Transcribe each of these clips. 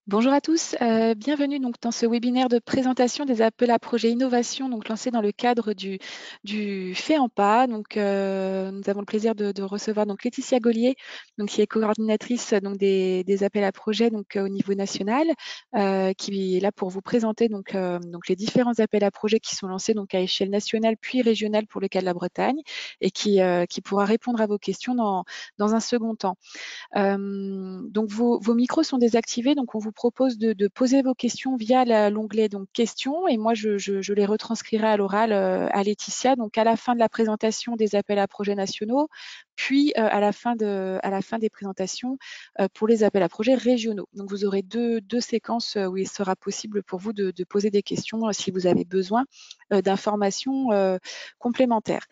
Bonjour à tous, bienvenue donc dans ce webinaire de présentation des appels à projets innovation donc lancé dans le cadre du FEAMPA. Donc, nous avons le plaisir de recevoir donc Laetitia Gaulier, donc qui est coordinatrice donc des appels à projets donc au niveau national, qui est là pour vous présenter donc les différents appels à projets qui sont lancés donc à échelle nationale puis régionale pour le cas de la Bretagne et qui pourra répondre à vos questions dans un second temps. Donc vos micros sont désactivés, donc on vous propose de poser vos questions via l'onglet donc questions et moi je les retranscrirai à l'oral à Laetitia, donc à la fin de la présentation des appels à projets nationaux, puis à la fin des présentations pour les appels à projets régionaux. Donc vous aurez deux séquences où il sera possible pour vous de poser des questions si vous avez besoin d'informations complémentaires.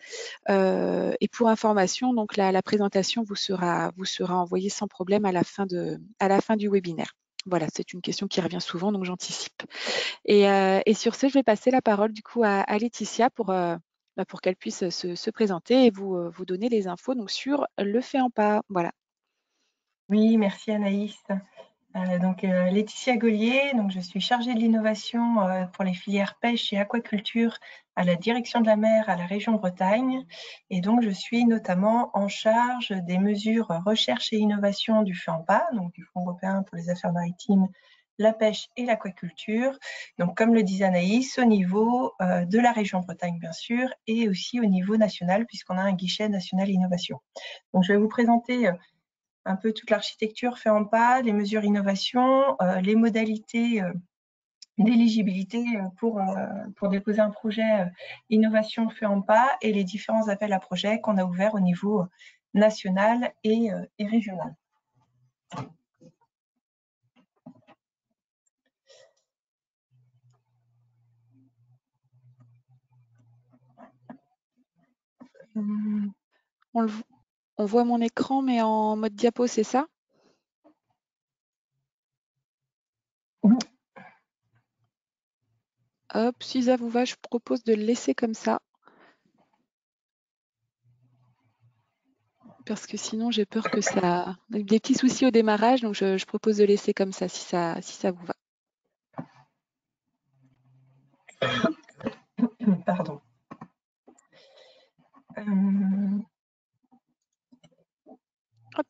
Et pour information, donc la présentation vous sera envoyée sans problème à la fin du webinaire. Voilà, c'est une question qui revient souvent, donc j'anticipe. Et sur ce, je vais passer la parole du coup à Laetitia pour qu'elle puisse se présenter et vous donner les infos donc, sur le FEAMPA. Voilà. Oui, merci Anaïs. Laetitia Gaulier, donc je suis chargée de l'innovation pour les filières pêche et aquaculture à la direction de la mer à la région Bretagne. Et donc je suis notamment en charge des mesures recherche et innovation du FEAMPA, donc du Fonds européen pour les affaires maritimes, la pêche et l'aquaculture. Donc comme le disait Anaïs, au niveau de la région Bretagne bien sûr, et aussi au niveau national puisqu'on a un guichet national innovation. Donc je vais vous présenter un peu toute l'architecture FEAMPA, les mesures innovation, les modalités d'éligibilité pour déposer un projet innovation FEAMPA et les différents appels à projets qu'on a ouverts au niveau national et régional. On voit mon écran, mais en mode diapo, c'est ça? Oui. Hop, si ça vous va, je propose de le laisser comme ça. Parce que sinon, j'ai peur que ça ait des petits soucis au démarrage, donc je propose de laisser comme ça, si ça vous va. Pardon. Hop.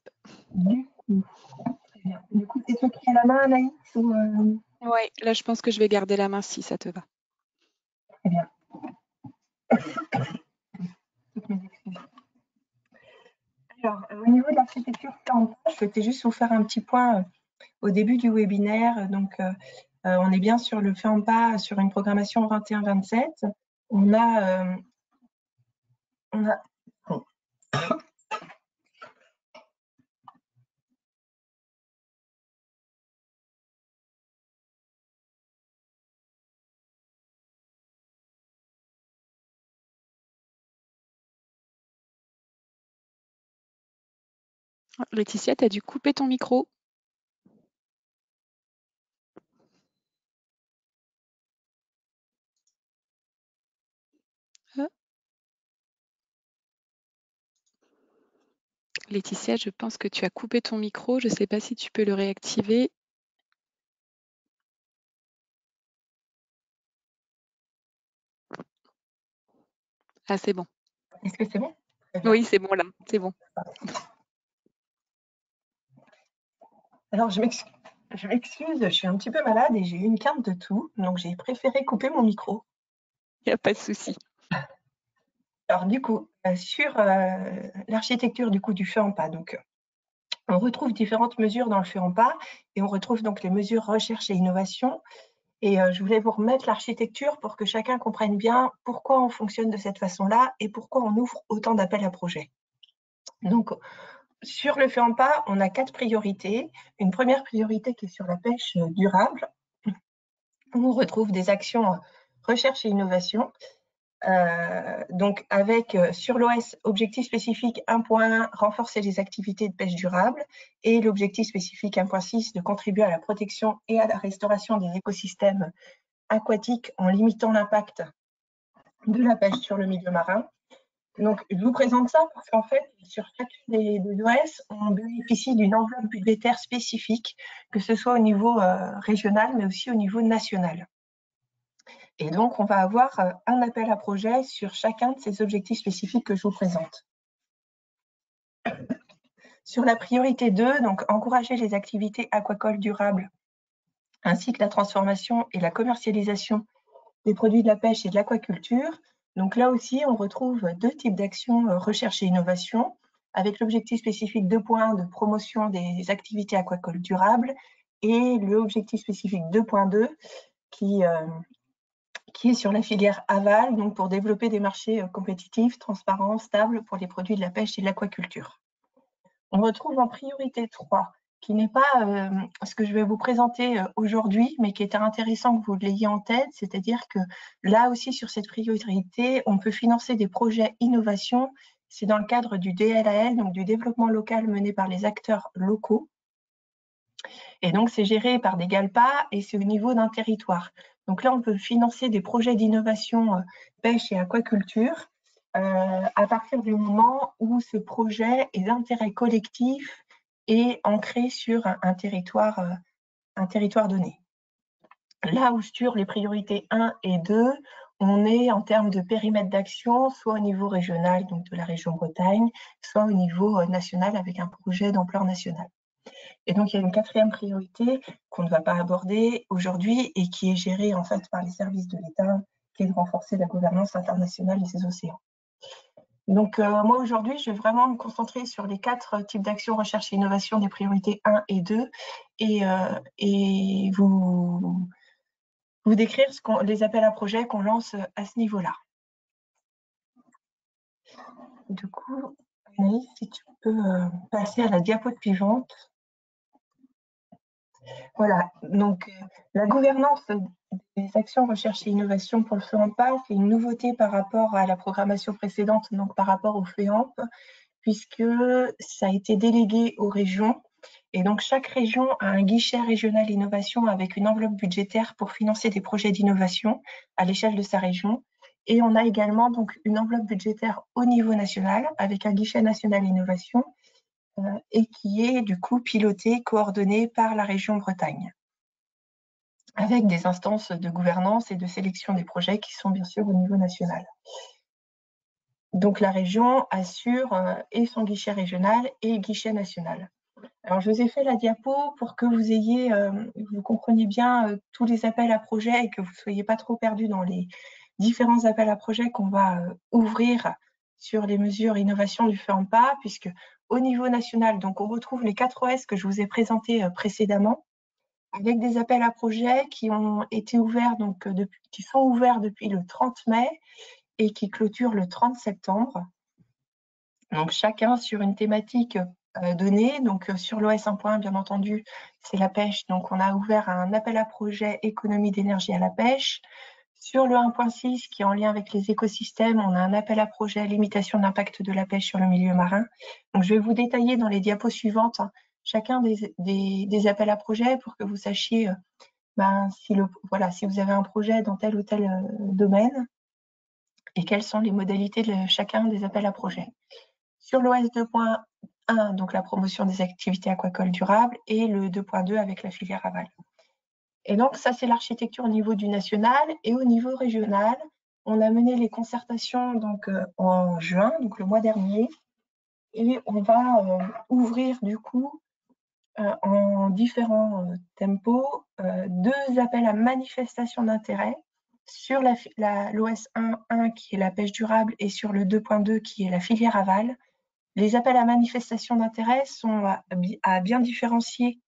Du coup, c'est toi qui as la main, Anaïs ou Oui, là, je pense que je vais garder la main si ça te va. Très bien. Toutes mes excuses. Alors, au niveau de l'architecture FEAMPA, je souhaitais juste vous faire un petit point au début du webinaire. Donc, on est bien sur le FEAMPA, sur une programmation 21-27. On a Laetitia, tu as dû couper ton micro. Laetitia, je pense que tu as coupé ton micro. Je ne sais pas si tu peux le réactiver. Ah, c'est bon. Est-ce que c'est bon? Oui, c'est bon là, c'est bon. Alors, je m'excuse, je suis un petit peu malade et j'ai eu une quinte de toux, donc j'ai préféré couper mon micro. Il n'y a pas de souci. Alors, du coup, sur l'architecture du FEAMPA, donc, on retrouve différentes mesures dans le FEAMPA et on retrouve donc les mesures recherche et innovation. Et je voulais vous remettre l'architecture pour que chacun comprenne bien pourquoi on fonctionne de cette façon-là et pourquoi on ouvre autant d'appels à projets. Donc, sur le FEAMPA, on a 4 priorités. Une première priorité qui est sur la pêche durable, où on retrouve des actions recherche et innovation. Donc, avec sur l'OS, objectif spécifique 1.1, renforcer les activités de pêche durable, et l'objectif spécifique 1.6, de contribuer à la protection et à la restauration des écosystèmes aquatiques en limitant l'impact de la pêche sur le milieu marin. Donc, je vous présente ça parce qu'en fait, sur chacune des OS, on bénéficie d'une enveloppe budgétaire spécifique, que ce soit au niveau régional, mais aussi au niveau national. Et donc, on va avoir un appel à projet sur chacun de ces objectifs spécifiques que je vous présente. Sur la priorité 2, donc encourager les activités aquacoles durables, ainsi que la transformation et la commercialisation des produits de la pêche et de l'aquaculture. Donc là aussi, on retrouve deux types d'actions recherche et innovation, avec l'objectif spécifique 2.1 de promotion des activités aquacoles durables et l'objectif spécifique 2.2 qui est sur la filière aval, donc pour développer des marchés compétitifs, transparents, stables pour les produits de la pêche et de l'aquaculture. On retrouve en priorité 3, qui n'est pas ce que je vais vous présenter aujourd'hui, mais qui est intéressant que vous l'ayez en tête, c'est-à-dire que là aussi, sur cette priorité, on peut financer des projets innovation. C'est dans le cadre du DLAL, donc du développement local mené par les acteurs locaux. Et donc, c'est géré par des GALPA et c'est au niveau d'un territoire. Donc là, on peut financer des projets d'innovation pêche et aquaculture à partir du moment où ce projet est d'intérêt collectif et ancré sur un territoire donné. Là où sur les priorités 1 et 2, on est en termes de périmètre d'action, soit au niveau régional, donc de la région Bretagne, soit au niveau national avec un projet d'ampleur nationale. Et donc, il y a une quatrième priorité qu'on ne va pas aborder aujourd'hui et qui est gérée en fait par les services de l'État, qui est de renforcer la gouvernance internationale des océans. Donc, moi, aujourd'hui, je vais vraiment me concentrer sur les 4 types d'actions recherche et innovation des priorités 1 et 2 et vous décrire les appels à projets qu'on lance à ce niveau-là. Du coup, Anaïs, si tu peux passer à la diapo suivante. Voilà, donc la gouvernance des actions recherche et innovation pour le FEAMPA, c'est une nouveauté par rapport à la programmation précédente, donc par rapport au FEAMP, puisque ça a été délégué aux régions. Et donc, chaque région a un guichet régional innovation avec une enveloppe budgétaire pour financer des projets d'innovation à l'échelle de sa région. Et on a également donc une enveloppe budgétaire au niveau national avec un guichet national innovation et qui est du coup piloté, coordonné par la région Bretagne, avec des instances de gouvernance et de sélection des projets qui sont bien sûr au niveau national. Donc la région assure et son guichet régional et guichet national. Alors je vous ai fait la diapo pour que vous compreniez bien tous les appels à projets et que vous ne soyez pas trop perdus dans les différents appels à projets qu'on va ouvrir sur les mesures innovation du FEAMPA, puisque au niveau national, donc on retrouve les 4 OS que je vous ai présentés précédemment, avec des appels à projets qui ont été ouverts, donc qui sont ouverts depuis le 30 mai et qui clôturent le 30 septembre. Donc chacun sur une thématique donnée. Donc sur l'OS 1.1, bien entendu, c'est la pêche. Donc on a ouvert un appel à projet économie d'énergie à la pêche. Sur le 1.6, qui est en lien avec les écosystèmes, on a un appel à projet limitation de l'impact de la pêche sur le milieu marin. Donc je vais vous détailler dans les diapos suivantes chacun des appels à projet pour que vous sachiez si vous avez un projet dans tel ou tel domaine et quelles sont les modalités de chacun des appels à projet. Sur l'OS 2.1, donc la promotion des activités aquacoles durables, et le 2.2 avec la filière aval. Et donc, ça, c'est l'architecture au niveau du national. Et au niveau régional, on a mené les concertations donc, en juin, donc le mois dernier, et on va ouvrir du coup en différents tempos 2 appels à manifestation d'intérêt sur l'OS 1.1 qui est la pêche durable et sur le 2.2 qui est la filière aval. Les appels à manifestation d'intérêt sont à bien différencier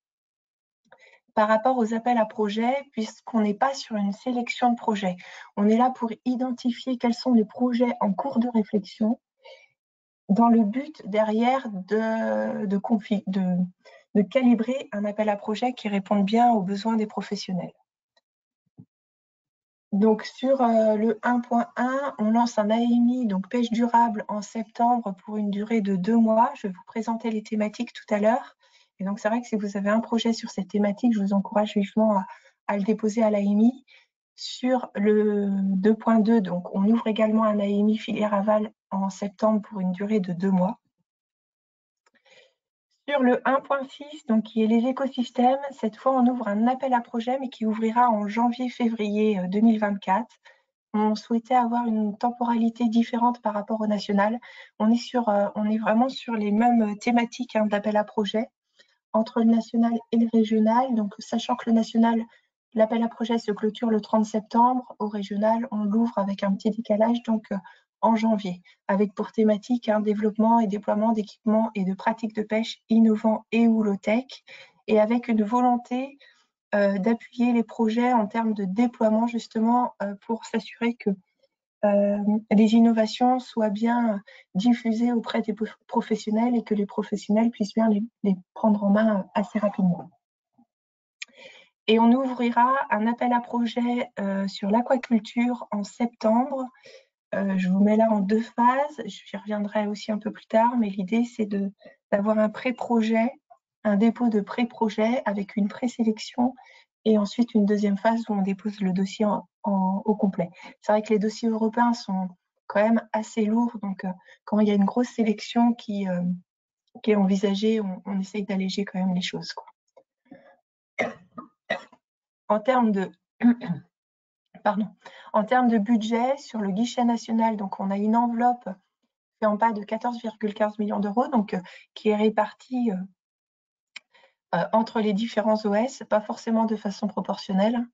par rapport aux appels à projets, puisqu'on n'est pas sur une sélection de projets. On est là pour identifier quels sont les projets en cours de réflexion, dans le but derrière de calibrer un appel à projet qui réponde bien aux besoins des professionnels. Donc sur le 1.1, on lance un AMI, donc pêche durable, en septembre pour une durée de 2 mois. Je vais vous présenter les thématiques tout à l'heure. Et donc c'est vrai que si vous avez un projet sur cette thématique, je vous encourage vivement à le déposer à l'AMI. Sur le 2.2, donc on ouvre également un AMI filière aval en septembre pour une durée de 2 mois. Sur le 1.6, donc qui est les écosystèmes, cette fois on ouvre un appel à projet, mais qui ouvrira en janvier-février 2024. On souhaitait avoir une temporalité différente par rapport au national. On est vraiment sur les mêmes thématiques d'appel à projet entre le national et le régional. Donc, sachant que le national, l'appel à projet se clôture le 30 septembre, au régional, on l'ouvre avec un petit décalage, donc en janvier, avec pour thématique un développement et déploiement d'équipements et de pratiques de pêche innovants et ou low-tech, et avec une volonté d'appuyer les projets en termes de déploiement, justement, pour s'assurer que les innovations soient bien diffusées auprès des professionnels et que les professionnels puissent bien les prendre en main assez rapidement. Et on ouvrira un appel à projet sur l'aquaculture en septembre. Je vous mets là en 2 phases, j'y reviendrai aussi un peu plus tard, mais l'idée c'est d'avoir un pré-projet, un dépôt de pré-projet avec une présélection et ensuite une deuxième phase où on dépose le dossier au complet. C'est vrai que les dossiers européens sont quand même assez lourds, donc quand il y a une grosse sélection qui est envisagée, on essaye d'alléger quand même les choses, quoi. En termes de En termes de budget, sur le guichet national, donc on a une enveloppe en bas de 14,15 millions d'euros, donc qui est répartie entre les différents OS, pas forcément de façon proportionnelle.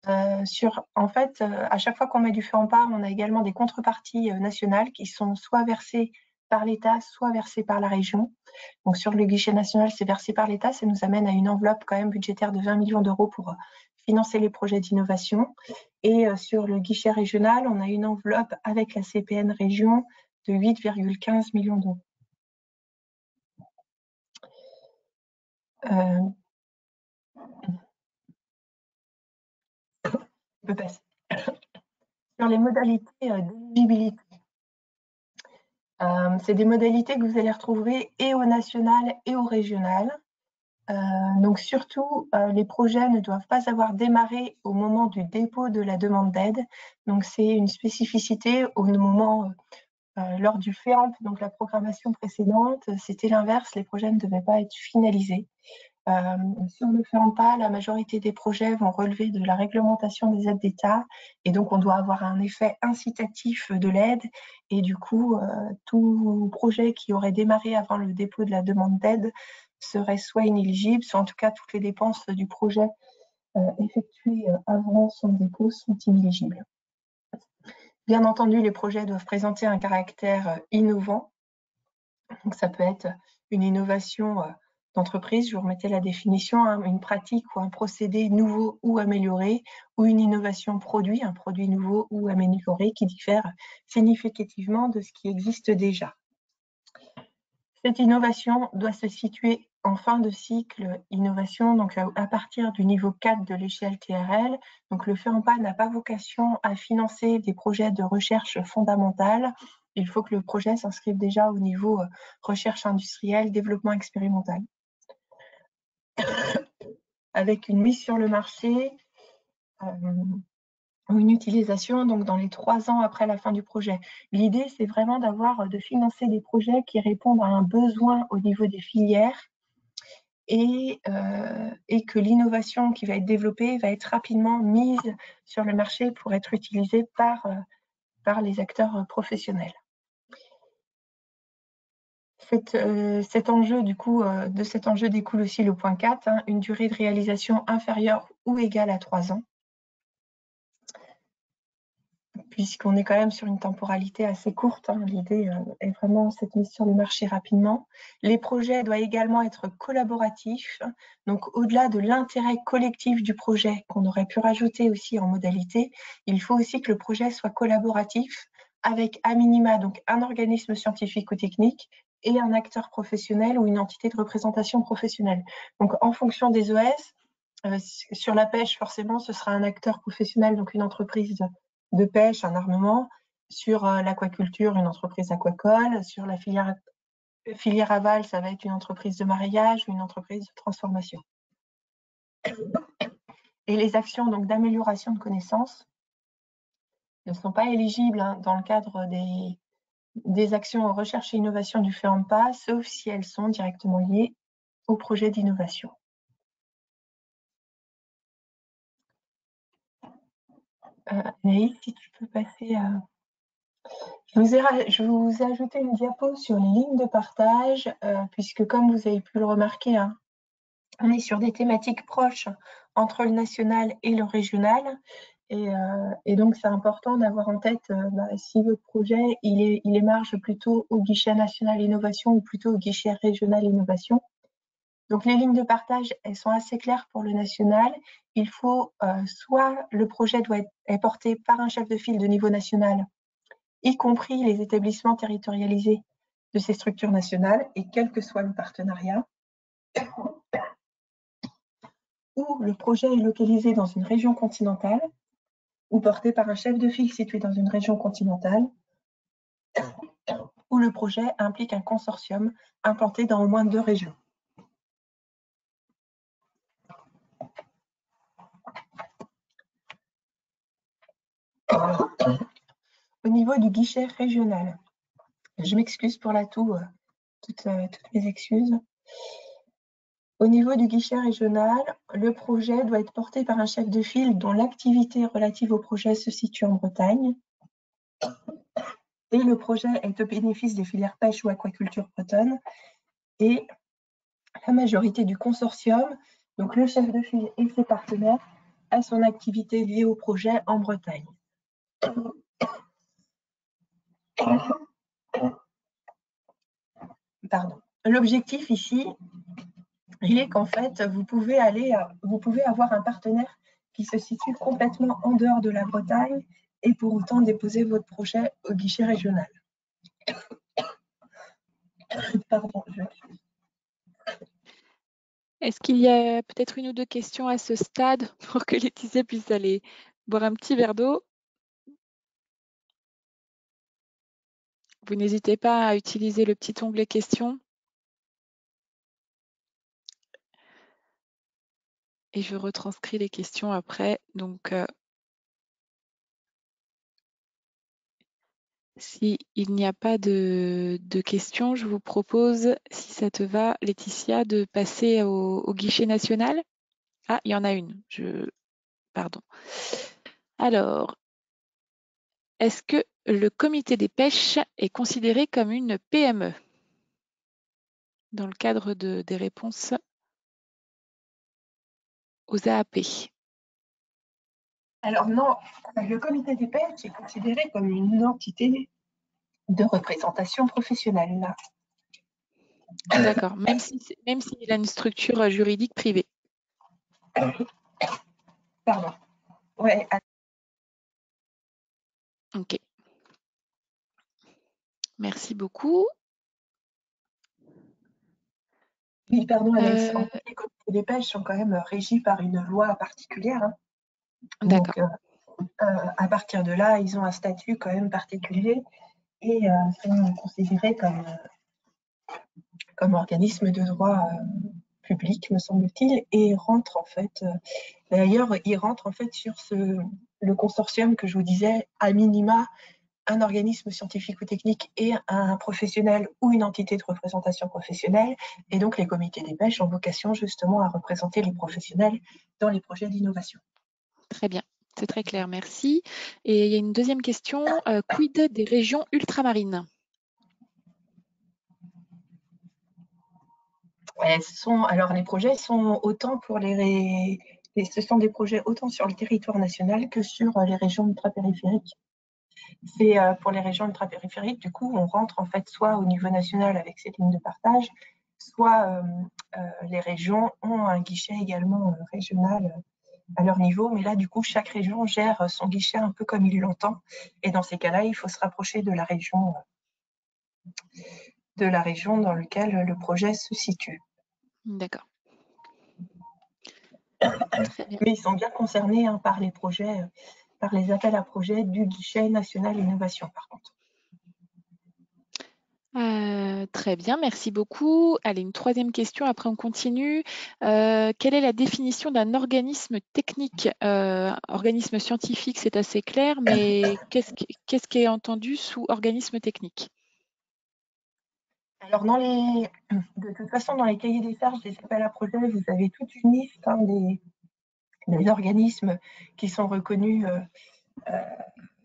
En fait, à chaque fois qu'on met du feu en pas, on a également des contreparties nationales qui sont soit versées par l'État, soit versées par la région. Donc sur le guichet national, c'est versé par l'État, ça nous amène à une enveloppe quand même budgétaire de 20 millions d'euros pour financer les projets d'innovation. Et sur le guichet régional, on a une enveloppe avec la CPN région de 8,15 millions d'euros. Je peux passer. Sur les modalités d'éligibilité. C'est des modalités que vous allez retrouver et au national et au régional. Donc surtout, les projets ne doivent pas avoir démarré au moment du dépôt de la demande d'aide. Donc c'est une spécificité au moment lors du FEAMP, donc la programmation précédente, c'était l'inverse, les projets ne devaient pas être finalisés. Sur le FEAMPA, la majorité des projets vont relever de la réglementation des aides d'État et donc on doit avoir un effet incitatif de l'aide et du coup, tout projet qui aurait démarré avant le dépôt de la demande d'aide serait soit inéligible, soit en tout cas toutes les dépenses du projet effectuées avant son dépôt sont inéligibles. Bien entendu, les projets doivent présenter un caractère innovant. Donc, ça peut être une innovation d'entreprise, je vous remettais la définition, une pratique ou un procédé nouveau ou amélioré, ou une innovation produit, un produit nouveau ou amélioré qui diffère significativement de ce qui existe déjà. Cette innovation doit se situer en fin de cycle innovation, donc à partir du niveau 4 de l'échelle TRL. Donc le FEAMPA n'a pas vocation à financer des projets de recherche fondamentale. Il faut que le projet s'inscrive déjà au niveau recherche industrielle, développement expérimental. Avec une mise sur le marché, une utilisation donc dans les 3 ans après la fin du projet. L'idée, c'est vraiment de financer des projets qui répondent à un besoin au niveau des filières et que l'innovation qui va être développée va être rapidement mise sur le marché pour être utilisée par les acteurs professionnels. Cet enjeu, du coup, de cet enjeu découle aussi le point 4, une durée de réalisation inférieure ou égale à 3 ans. Puisqu'on est quand même sur une temporalité assez courte, l'idée est vraiment cette mise sur le marché rapidement. Les projets doivent également être collaboratifs, donc au-delà de l'intérêt collectif du projet qu'on aurait pu rajouter aussi en modalité, il faut aussi que le projet soit collaboratif avec à minima donc un organisme scientifique ou technique et un acteur professionnel ou une entité de représentation professionnelle. Donc en fonction des OS, sur la pêche forcément ce sera un acteur professionnel, donc une entreprise de pêche, un armement, sur l'aquaculture, une entreprise aquacole, sur la filière aval, ça va être une entreprise de mareyage ou une entreprise de transformation. et les actions d'amélioration de connaissances ne sont pas éligibles dans le cadre des actions recherche et innovation du FEAMPA, sauf si elles sont directement liées au projet d'innovation. Anaïs, si tu peux passer à... Je vous ai ajouté une diapo sur les lignes de partage, puisque comme vous avez pu le remarquer, on est sur des thématiques proches entre le national et le régional. Et donc, c'est important d'avoir en tête si votre projet il émarge plutôt au guichet national innovation ou plutôt au guichet régional innovation. Donc, les lignes de partage, elles sont assez claires pour le national. Il faut soit le projet doit être porté par un chef de file de niveau national, y compris les établissements territorialisés de ces structures nationales, et quel que soit le partenariat, ou le projet est localisé dans une région continentale, ou porté par un chef de file situé dans une région continentale, où le projet implique un consortium implanté dans au moins 2 régions. Au niveau du guichet régional, je m'excuse pour l'atout, toutes mes excuses. Au niveau du guichet régional, le projet doit être porté par un chef de file dont l'activité relative au projet se situe en Bretagne. Et le projet est au bénéfice des filières pêche ou aquaculture bretonne. Et la majorité du consortium, donc le chef de file et ses partenaires, a son activité liée au projet en Bretagne. Pardon. L'objectif ici, il est qu'en fait, vous pouvez avoir un partenaire qui se situe complètement en dehors de la Bretagne et pour autant déposer votre projet au guichet régional. Pardon, Est-ce qu'il y a peut-être une ou deux questions à ce stade pour que Laetitia puisse aller boire un petit verre d'eau? Vous n'hésitez pas à utiliser le petit onglet questions. Et je retranscris les questions après. Donc, s'il n'y a pas de questions, je vous propose, si ça te va, Laetitia, de passer au guichet national. Ah, il y en a une. Pardon. Alors, est-ce que le comité des pêches est considéré comme une PME dans le cadre des réponses aux AAP? Alors non, le comité des pêches est considéré comme une entité de représentation professionnelle. D'accord, même s'il a une structure juridique privée. Pardon. Ouais. Ok. Merci beaucoup. Oui, pardon, Alex. En fait, les comités des pêches sont quand même régis par une loi particulière. D'accord. Donc, à partir de là, ils ont un statut quand même particulier et sont considérés comme organisme de droit public, me semble-t-il, et rentrent en fait. D'ailleurs, ils rentrent en fait sur le consortium que je vous disais, à minima, un organisme scientifique ou technique et un professionnel ou une entité de représentation professionnelle. Et donc, les comités des pêches ont vocation justement à représenter les professionnels dans les projets d'innovation. Très bien, c'est très clair, merci. Et il y a une deuxième question, quid des régions ultramarines? Alors, les projets sont autant ce sont des projets autant sur le territoire national que sur les régions ultrapériphériques. C'est pour les régions ultrapériphériques, du coup, on rentre en fait soit au niveau national avec ces lignes de partage, soit les régions ont un guichet également régional à leur niveau, mais là, du coup, chaque région gère son guichet un peu comme il l'entend. Et dans ces cas-là, il faut se rapprocher de la région dans laquelle le projet se situe. D'accord. Mais ils sont bien concernés par les projets, par les appels à projets du guichet national innovation, par contre. Très bien, merci beaucoup. Allez, une troisième question, après on continue. Quelle est la définition d'un organisme technique? Organisme scientifique, c'est assez clair, mais qu'est-ce qui est entendu sous organisme technique? Alors, de toute façon, dans les cahiers des charges des appels à projets, vous avez toute une liste des organismes qui sont reconnus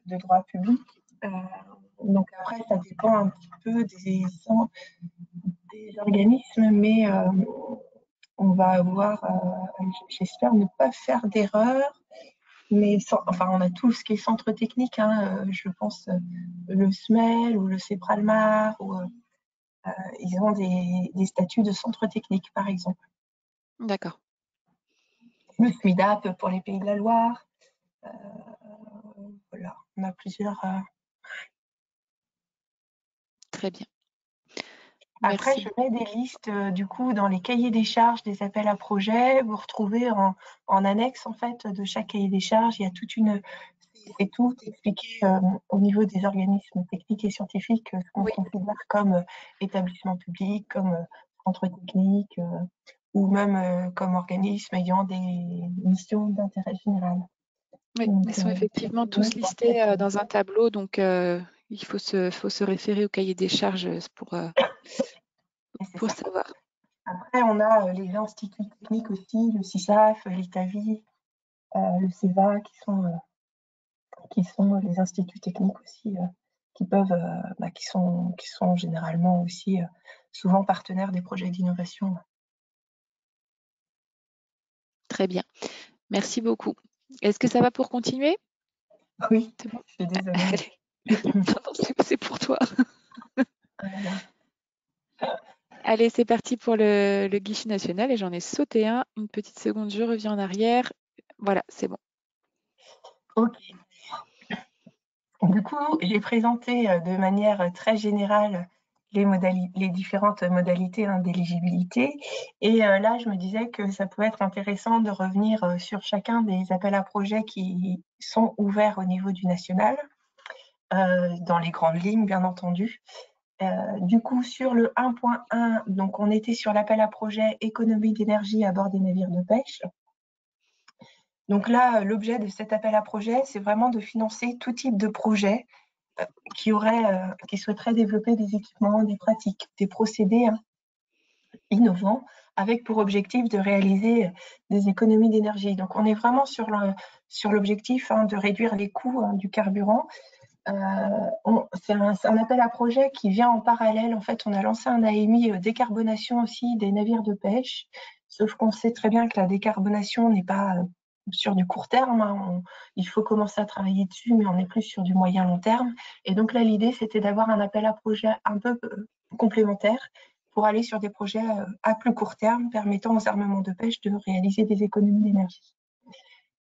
de droit public. Donc après, ça dépend un petit peu des organismes, mais on va avoir, j'espère ne pas faire d'erreur, mais enfin, on a tout ce qui est centre technique, hein, je pense le SMEL ou le CEPRALMAR, ils ont des statuts de centre technique, par exemple. D'accord, Le SMIDAP pour les Pays de la Loire. Euh, voilà, on a plusieurs. très bien. Après, Merci. je mets des listes, du coup, dans les cahiers des charges des appels à projets. Vous retrouvez en annexe, en fait, de chaque cahier des charges, il y a c'est tout expliqué au niveau des organismes techniques et scientifiques, ce qu'on Oui, considère comme établissement public, comme centre technique, ou même comme organisme ayant des missions d'intérêt général. oui, Donc, ils sont effectivement tous dans listés dans un tableau, donc il faut se référer au cahier des charges c'est pour ça. savoir. Après, on a les instituts techniques aussi, le CISAF, l'ITAVI, le CEVA, qui sont les instituts techniques aussi, qui peuvent, qui sont généralement aussi souvent partenaires des projets d'innovation. Très bien. Merci beaucoup. Est-ce que ça va pour continuer? Oui, C'est bon? je suis désolée. Allez. Pardon, c'est pour toi. Voilà. Allez, c'est parti pour le guichet national et j'en ai sauté un. Une petite seconde, je reviens en arrière. Voilà, c'est bon. Ok. Du coup, j'ai présenté de manière très générale les différentes modalités d'éligibilité. Et là, je me disais que ça pouvait être intéressant de revenir sur chacun des appels à projets qui sont ouverts au niveau du national, dans les grandes lignes, bien entendu. Du coup, sur le 1.1, donc on était sur l'appel à projet économie d'énergie à bord des navires de pêche. Donc là, l'objet de cet appel à projet, c'est vraiment de financer tout type de projet qui souhaiteraient développer des équipements, des pratiques, des procédés innovants, avec pour objectif de réaliser des économies d'énergie. Donc on est vraiment sur l'objectif de réduire les coûts du carburant. C'est un appel à projet qui vient en parallèle. En fait, on a lancé un AMI décarbonation aussi des navires de pêche, sauf qu'on sait très bien que la décarbonation n'est pas sur du court terme, hein. Il faut commencer à travailler dessus, mais on est plus sur du moyen long terme. Et donc là, l'idée, c'était d'avoir un appel à projet un peu complémentaire pour aller sur des projets à plus court terme, permettant aux armements de pêche de réaliser des économies d'énergie.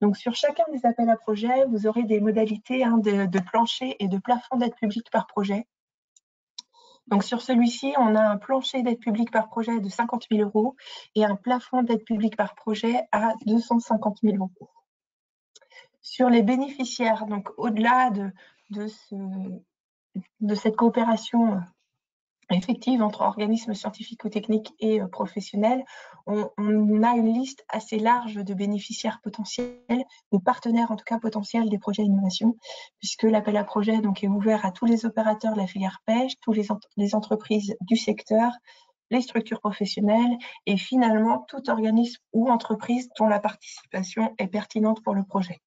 Donc, sur chacun des appels à projets, vous aurez des modalités de plancher et de plafond d'aide publique par projet. Donc, sur celui-ci, on a un plancher d'aide publique par projet de 50 000 € et un plafond d'aide publique par projet à 250 000 €. Sur les bénéficiaires, donc au-delà de cette coopération effective entre organismes scientifiques ou techniques et professionnels, on a une liste assez large de bénéficiaires potentiels, de partenaires en tout cas potentiels des projets innovation, puisque l'appel à projet donc, est ouvert à tous les opérateurs de la filière pêche, tous les entreprises du secteur, les structures professionnelles et finalement tout organisme ou entreprise dont la participation est pertinente pour le projet.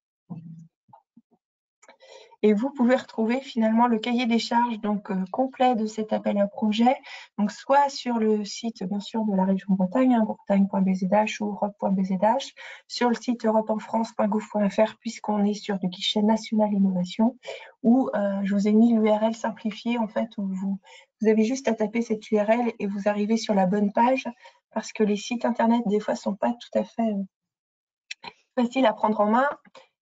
Et vous pouvez retrouver finalement le cahier des charges donc complet de cet appel à projet, donc soit sur le site bien sûr de la région Bretagne, bretagne.bzh ou europe.bzh, sur le site europeenfrance.gouv.fr puisqu'on est sur le guichet national innovation, où je vous ai mis l'URL simplifiée en fait, où vous avez juste à taper cette URL et vous arrivez sur la bonne page, parce que les sites internet des fois sont pas tout à fait faciles à prendre en main.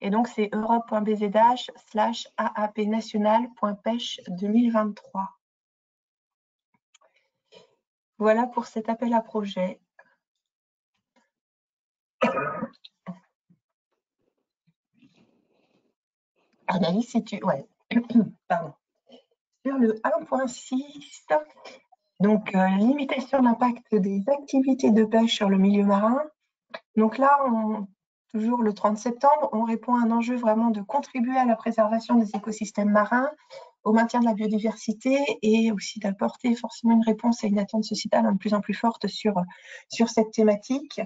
Et donc, c'est europe.bzh/aapnational.pêche 2023. Voilà pour cet appel à projet. Anaïs, si tu... Ouais, pardon. Sur le 1.6, donc limitation de l'impact des activités de pêche sur le milieu marin. Donc là, toujours le 30 septembre, on répond à un enjeu vraiment de contribuer à la préservation des écosystèmes marins, au maintien de la biodiversité et aussi d'apporter forcément une réponse à une attente sociétale de plus en plus forte sur cette thématique.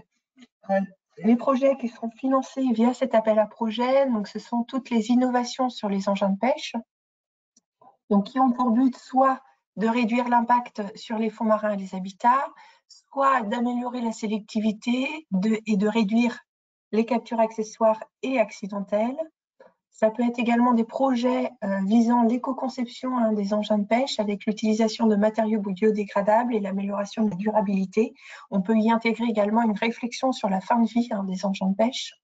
Les projets qui seront financés via cet appel à projets, donc ce sont toutes les innovations sur les engins de pêche, donc qui ont pour but soit de réduire l'impact sur les fonds marins et les habitats, soit d'améliorer la sélectivité et de réduire les captures accessoires et accidentelles. Ça peut être également des projets visant l'éco-conception des engins de pêche avec l'utilisation de matériaux biodégradables et l'amélioration de la durabilité. On peut y intégrer également une réflexion sur la fin de vie des engins de pêche.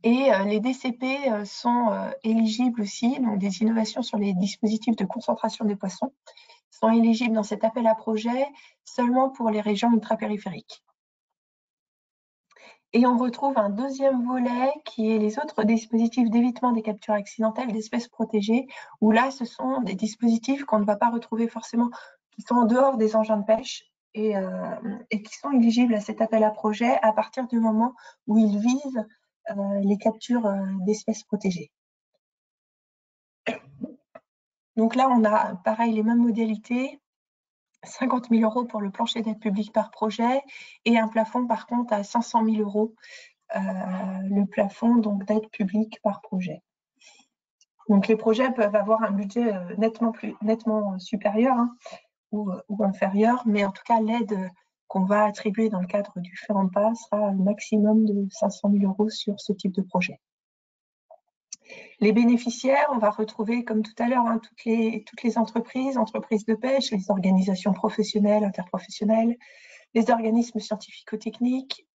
Et les DCP sont éligibles aussi, donc des innovations sur les dispositifs de concentration des poissons, sont éligibles dans cet appel à projet seulement pour les régions ultrapériphériques. Et on retrouve un deuxième volet qui est les autres dispositifs d'évitement des captures accidentelles d'espèces protégées, où là, ce sont des dispositifs qu'on ne va pas retrouver forcément, qui sont en dehors des engins de pêche et qui sont éligibles à cet appel à projet à partir du moment où ils visent les captures d'espèces protégées. Donc là, on a pareil les mêmes modalités, 50 000 € pour le plancher d'aide publique par projet et un plafond par contre à 500 000 € le plafond d'aide publique par projet. Donc les projets peuvent avoir un budget nettement supérieur ou inférieur, mais en tout cas l'aide qu'on va attribuer dans le cadre du FEAMPA sera un maximum de 500 000 € sur ce type de projet. Les bénéficiaires, on va retrouver comme tout à l'heure toutes les entreprises de pêche, les organisations professionnelles, interprofessionnelles, les organismes scientifico-techniques,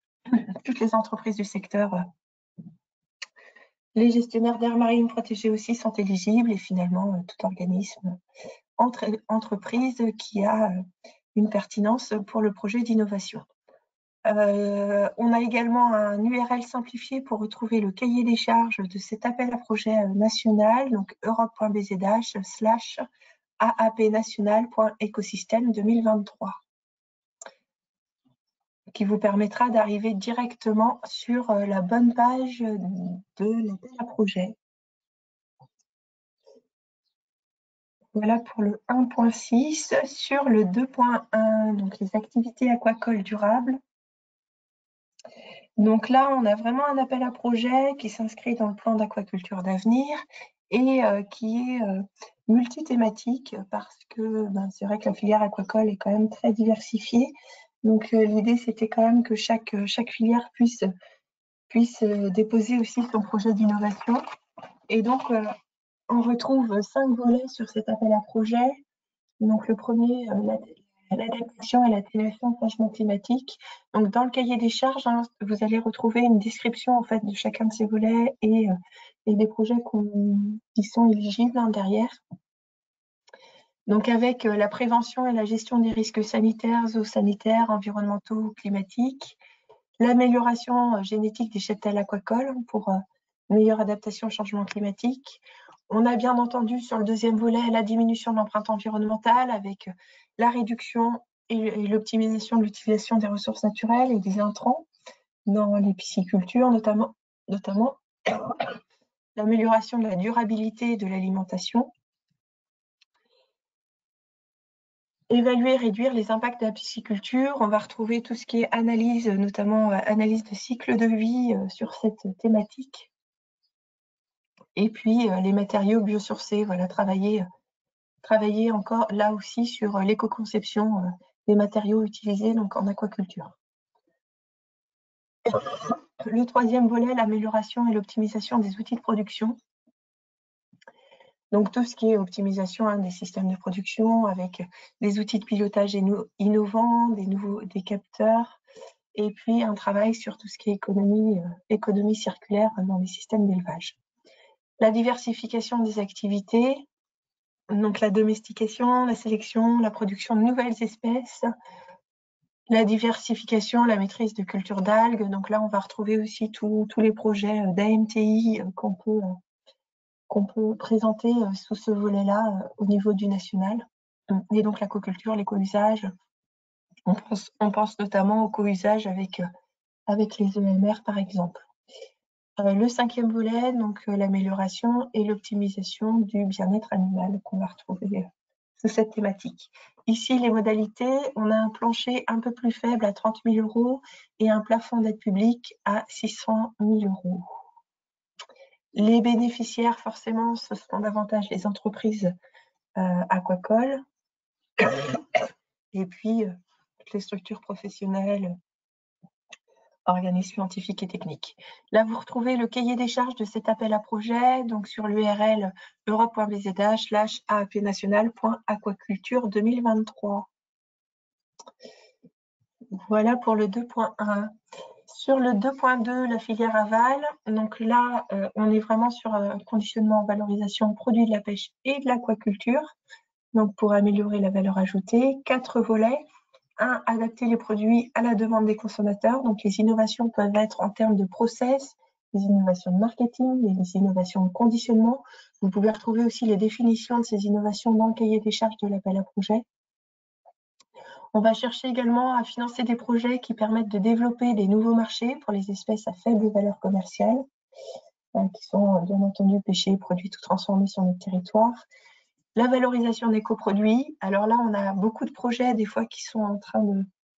toutes les entreprises du secteur. Les gestionnaires d'aires marines protégées aussi sont éligibles et finalement tout organisme, entreprise qui a une pertinence pour le projet d'innovation. On a également un URL simplifié pour retrouver le cahier des charges de cet appel à projet national, donc europe.bzh/aapnational.écosystème 2023, qui vous permettra d'arriver directement sur la bonne page de l'appel à projet. Voilà pour le 1.6. Sur le 2.1, donc les activités aquacoles durables. Donc là, on a vraiment un appel à projet qui s'inscrit dans le plan d'aquaculture d'avenir et qui est multithématique parce que c'est vrai que la filière aquacole est quand même très diversifiée. Donc l'idée, c'était quand même que chaque filière puisse déposer aussi son projet d'innovation. Et donc, on retrouve 5 volets sur cet appel à projet. Donc le premier, l'adaptation et l'atténuation au changement climatique. Donc dans le cahier des charges, vous allez retrouver une description en fait de chacun de ces volets et des projets qui sont éligibles derrière. Donc avec la prévention et la gestion des risques sanitaires, zoosanitaires, environnementaux, climatiques, l'amélioration génétique des cheptels aquacoles pour meilleure adaptation au changement climatique. On a bien entendu sur le deuxième volet la diminution de l'empreinte environnementale avec la réduction et l'optimisation de l'utilisation des ressources naturelles et des intrants dans les piscicultures, notamment l'amélioration de la durabilité de l'alimentation. Évaluer, réduire les impacts de la pisciculture. On va retrouver tout ce qui est analyse, notamment analyse de cycle de vie sur cette thématique. Et puis les matériaux biosourcés, voilà, travailler encore là aussi sur l'éco-conception des matériaux utilisés donc en aquaculture. Le troisième volet, l'amélioration et l'optimisation des outils de production. Donc tout ce qui est optimisation des systèmes de production avec des outils de pilotage innovants, des capteurs, et puis un travail sur tout ce qui est économie circulaire dans les systèmes d'élevage. La diversification des activités, donc la domestication, la sélection, la production de nouvelles espèces, la diversification, la maîtrise de culture d'algues. Donc là, on va retrouver aussi tous les projets d'AMTI qu'on peut qu'on peut présenter sous ce volet-là au niveau du national. Et donc l'aquaculture, l'éco-usage, on pense notamment au co-usage avec les EMR par exemple. Le 5e volet, donc l'amélioration et l'optimisation du bien-être animal qu'on va retrouver sous cette thématique. Ici, les modalités, on a un plancher un peu plus faible à 30 000 € et un plafond d'aide publique à 600 000 €. Les bénéficiaires, forcément, ce seront davantage les entreprises aquacoles et puis toutes les structures professionnelles, organismes scientifiques et techniques. Là, vous retrouvez le cahier des charges de cet appel à projet, donc sur l'URL europe.bzh/aapnational.aquaculture 2023. Voilà pour le 2.1. Sur le 2.2, la filière aval, donc là, on est vraiment sur conditionnement, valorisation, produits de la pêche et de l'aquaculture, donc pour améliorer la valeur ajoutée. 4 volets. 1, adapter les produits à la demande des consommateurs. Donc, les innovations peuvent être en termes de process, les innovations de marketing, les innovations de conditionnement. Vous pouvez retrouver aussi les définitions de ces innovations dans le cahier des charges de l'appel à projet. On va chercher également à financer des projets qui permettent de développer des nouveaux marchés pour les espèces à faible valeur commerciale, qui sont bien entendu pêchés, produits tout transformés sur notre territoire. La valorisation des coproduits. Alors là, on a beaucoup de projets des fois qui sont en train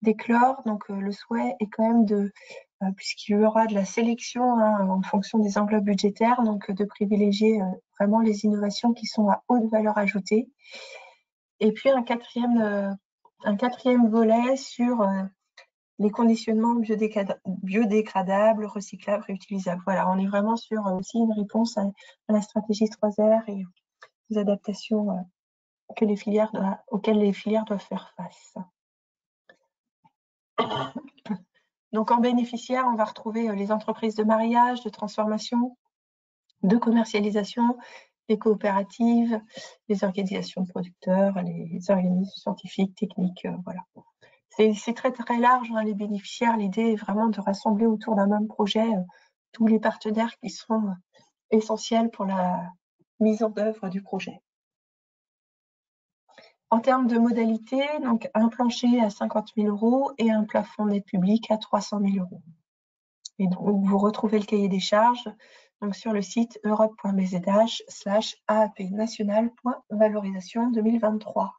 d'éclore. Donc le souhait est quand même puisqu'il y aura de la sélection en fonction des enveloppes budgétaires, donc de privilégier vraiment les innovations qui sont à haute valeur ajoutée. Et puis un quatrième volet sur les conditionnements biodégradables, recyclables, réutilisables. Voilà, on est vraiment sur aussi une réponse à la stratégie 3R et aux adaptations auxquelles les filières doivent faire face. Donc en bénéficiaires, on va retrouver les entreprises de mariage, de transformation, de commercialisation, les coopératives, les organisations de producteurs, les organismes scientifiques, techniques, voilà. C'est très très large, les bénéficiaires. L'idée est vraiment de rassembler autour d'un même projet tous les partenaires qui sont essentiels pour la mise en œuvre du projet. En termes de modalités, donc un plancher à 50 000 € et un plafond d'aide publique à 300 000 €. Et donc, vous retrouvez le cahier des charges donc, sur le site europe.bzh/aapnational.valorisation 2023.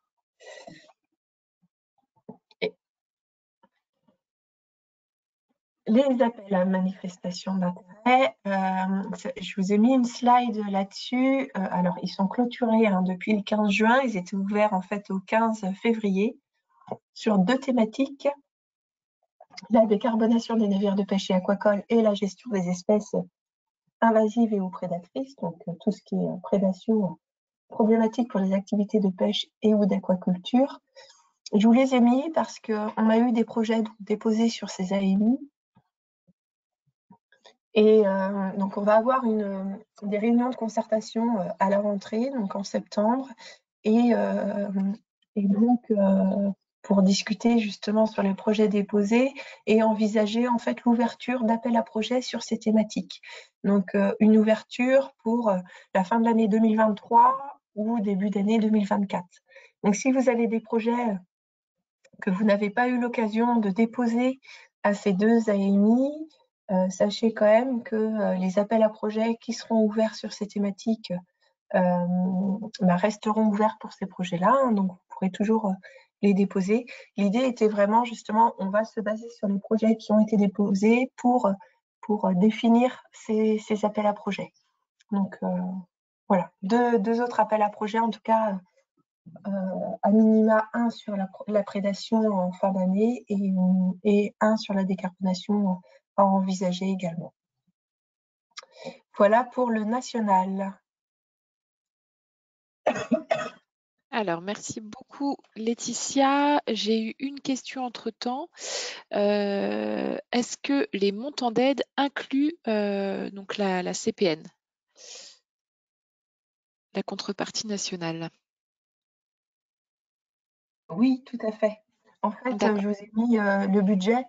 Les appels à manifestation d'intérêt, je vous ai mis une slide là-dessus. Alors, ils sont clôturés depuis le 15 juin. Ils étaient ouverts en fait au 15 février sur 2 thématiques. La décarbonation des navires de pêche et aquacoles et la gestion des espèces invasives et ou prédatrices, donc tout ce qui est prédation problématique pour les activités de pêche et ou d'aquaculture. Je vous les ai mis parce qu'on a eu des projets déposés sur ces AMI. Et donc, on va avoir des réunions de concertation à la rentrée, donc en septembre, et donc pour discuter justement sur les projets déposés et envisager en fait l'ouverture d'appels à projets sur ces thématiques. Donc, une ouverture pour la fin de l'année 2023 ou début d'année 2024. Donc, si vous avez des projets que vous n'avez pas eu l'occasion de déposer à ces 2 AMI, sachez quand même que les appels à projets qui seront ouverts sur ces thématiques resteront ouverts pour ces projets-là, donc vous pourrez toujours les déposer. L'idée était vraiment justement, on va se baser sur les projets qui ont été déposés pour définir ces appels à projets. Donc voilà, deux autres appels à projets, en tout cas à minima un sur la prédation en fin d'année et un sur la décarbonation à envisager également. Voilà pour le national. Alors, merci beaucoup Laetitia. J'ai eu une question entre-temps. Est-ce que les montants d'aide incluent donc la CPN, la contrepartie nationale? Oui, tout à fait. En fait, D'accord. je vous ai mis le budget.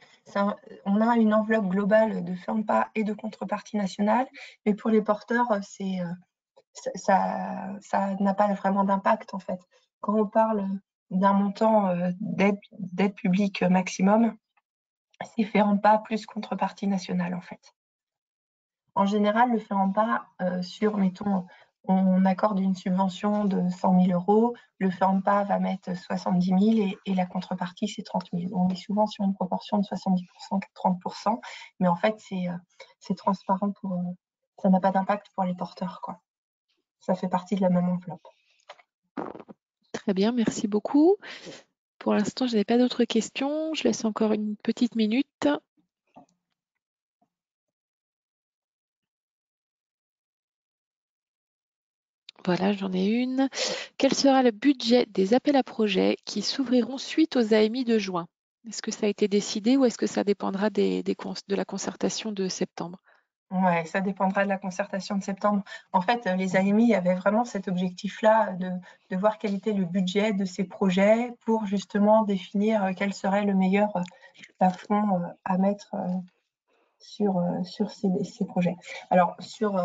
On a une enveloppe globale de FEMPA et de contrepartie nationale, mais pour les porteurs, ça n'a pas vraiment d'impact en fait. Quand on parle d'un montant d'aide publique maximum, c'est fait en pas plus contrepartie nationale en fait. En général, le fait en pas sur, mettons, on accorde une subvention de 100 000 euros, le fait en pas va mettre 70 000 et la contrepartie, c'est 30 000. On est souvent sur une proportion de 70% à 30%, mais en fait, c'est transparent ça n'a pas d'impact pour les porteurs, quoi. Ça fait partie de la même enveloppe. Très bien, merci beaucoup. Pour l'instant, je n'ai pas d'autres questions. Je laisse encore une petite minute. Voilà, j'en ai une. Quel sera le budget des appels à projets qui s'ouvriront suite aux AMI de juin? Est-ce que ça a été décidé ou est-ce que ça dépendra de la concertation de septembre? Ouais, ça dépendra de la concertation de septembre. En fait, les AMI avaient vraiment cet objectif-là de voir quel était le budget de ces projets pour justement définir quel serait le meilleur plafond à mettre sur ces projets. Alors, sur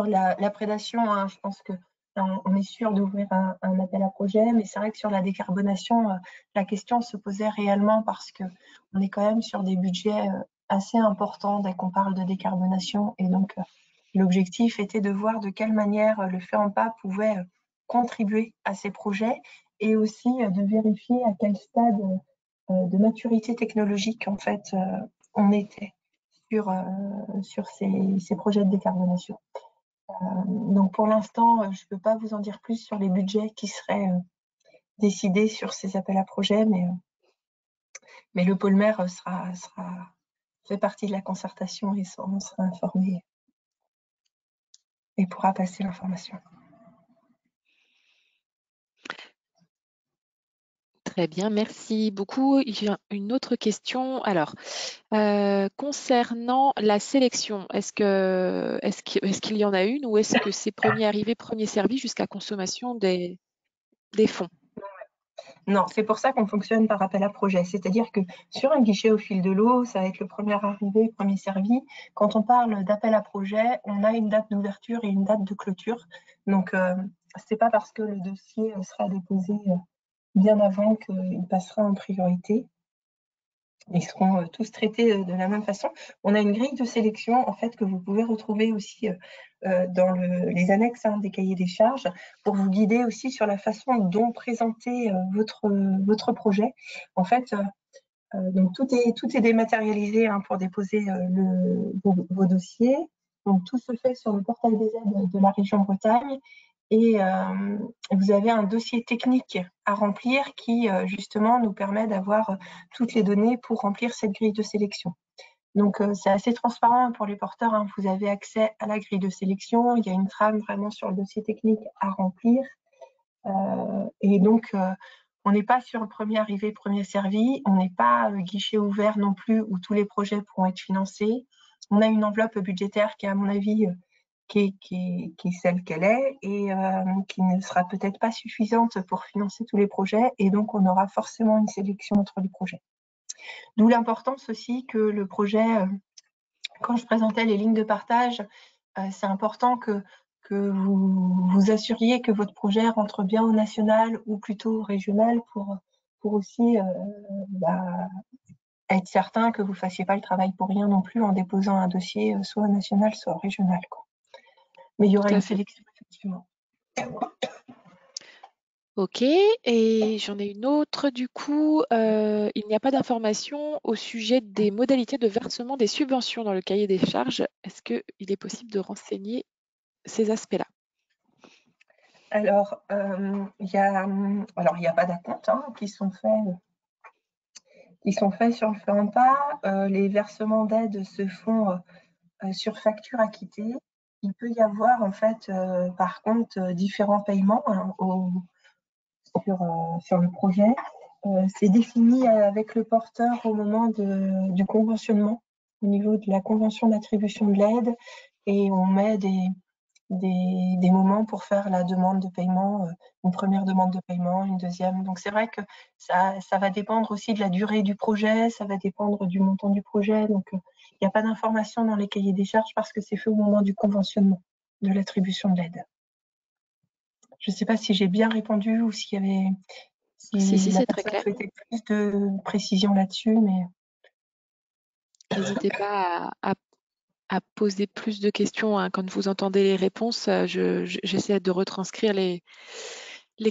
la prédation, hein, je pense qu'on est sûr d'ouvrir un appel à projet, mais c'est vrai que sur la décarbonation, la question se posait réellement parce qu'on est quand même sur des budgets assez importants dès qu'on parle de décarbonation. Et donc, l'objectif était de voir de quelle manière le fait en pas pouvait contribuer à ces projets et aussi de vérifier à quel stade de maturité technologique, en fait, on était sur ces projets de décarbonation. Donc pour l'instant, je ne peux pas vous en dire plus sur les budgets qui seraient décidés sur ces appels à projets, mais le pôle maire fait partie de la concertation et on sera informé et pourra passer l'information. Très bien, merci beaucoup. J'ai une autre question. Alors, concernant la sélection, est-ce qu'il y en a une ou est-ce que c'est premier arrivé, premier servi jusqu'à consommation des fonds? Non, c'est pour ça qu'on fonctionne par appel à projet. C'est-à-dire que sur un guichet au fil de l'eau, ça va être le premier arrivé, premier servi. Quand on parle d'appel à projet, on a une date d'ouverture et une date de clôture. Donc, c'est pas parce que le dossier sera déposé bien avant qu'il passera en priorité. Ils seront tous traités de la même façon. On a une grille de sélection en fait que vous pouvez retrouver aussi dans les annexes des cahiers des charges pour vous guider aussi sur la façon dont présenter votre projet. En fait, donc tout est dématérialisé pour déposer vos dossiers. Donc tout se fait sur le portail des aides de la région Bretagne et vous avez un dossier technique à remplir qui justement nous permet d'avoir toutes les données pour remplir cette grille de sélection. Donc c'est assez transparent pour les porteurs, hein. Vous avez accès à la grille de sélection, il y a une trame vraiment sur le dossier technique à remplir. Et donc on n'est pas sur le premier arrivé, premier servi, on n'est pas guichet ouvert non plus où tous les projets pourront être financés. On a une enveloppe budgétaire qui, à mon avis, qui est celle qu'elle est et qui ne sera peut-être pas suffisante pour financer tous les projets. Et donc, on aura forcément une sélection entre les projets. D'où l'importance aussi que le projet, quand je présentais les lignes de partage, c'est important que vous vous assuriez que votre projet rentre bien au national ou plutôt au régional pour aussi être certain que vous ne fassiez pas le travail pour rien non plus en déposant un dossier soit national, soit régional, quoi. Mais il y aura une sélection, effectivement. Ok, et j'en ai une autre du coup. Il n'y a pas d'information au sujet des modalités de versement des subventions dans le cahier des charges. Est-ce qu'il est possible de renseigner ces aspects-là? Alors, il n'y a pas d'acompte qui sont faits sur le fait en pas. Les versements d'aide se font sur facture acquittée. Il peut y avoir en fait, par contre, différents paiements sur le projet. C'est défini avec le porteur au moment du conventionnement, au niveau de la convention d'attribution de l'aide, et on met des moments pour faire la demande de paiement, une première demande de paiement, une deuxième. Donc c'est vrai que ça va dépendre aussi de la durée du projet, ça va dépendre du montant du projet. Donc il n'y a pas d'information dans les cahiers des charges parce que c'est fait au moment du conventionnement. l'attribution de l'aide. Je ne sais pas si j'ai bien répondu ou s'il y avait, Si, la c'est très personne clair. souhaitait plus de précision là-dessus, mais N'hésitez pas à poser plus de questions hein, quand vous entendez les réponses. J'essaie de retranscrire les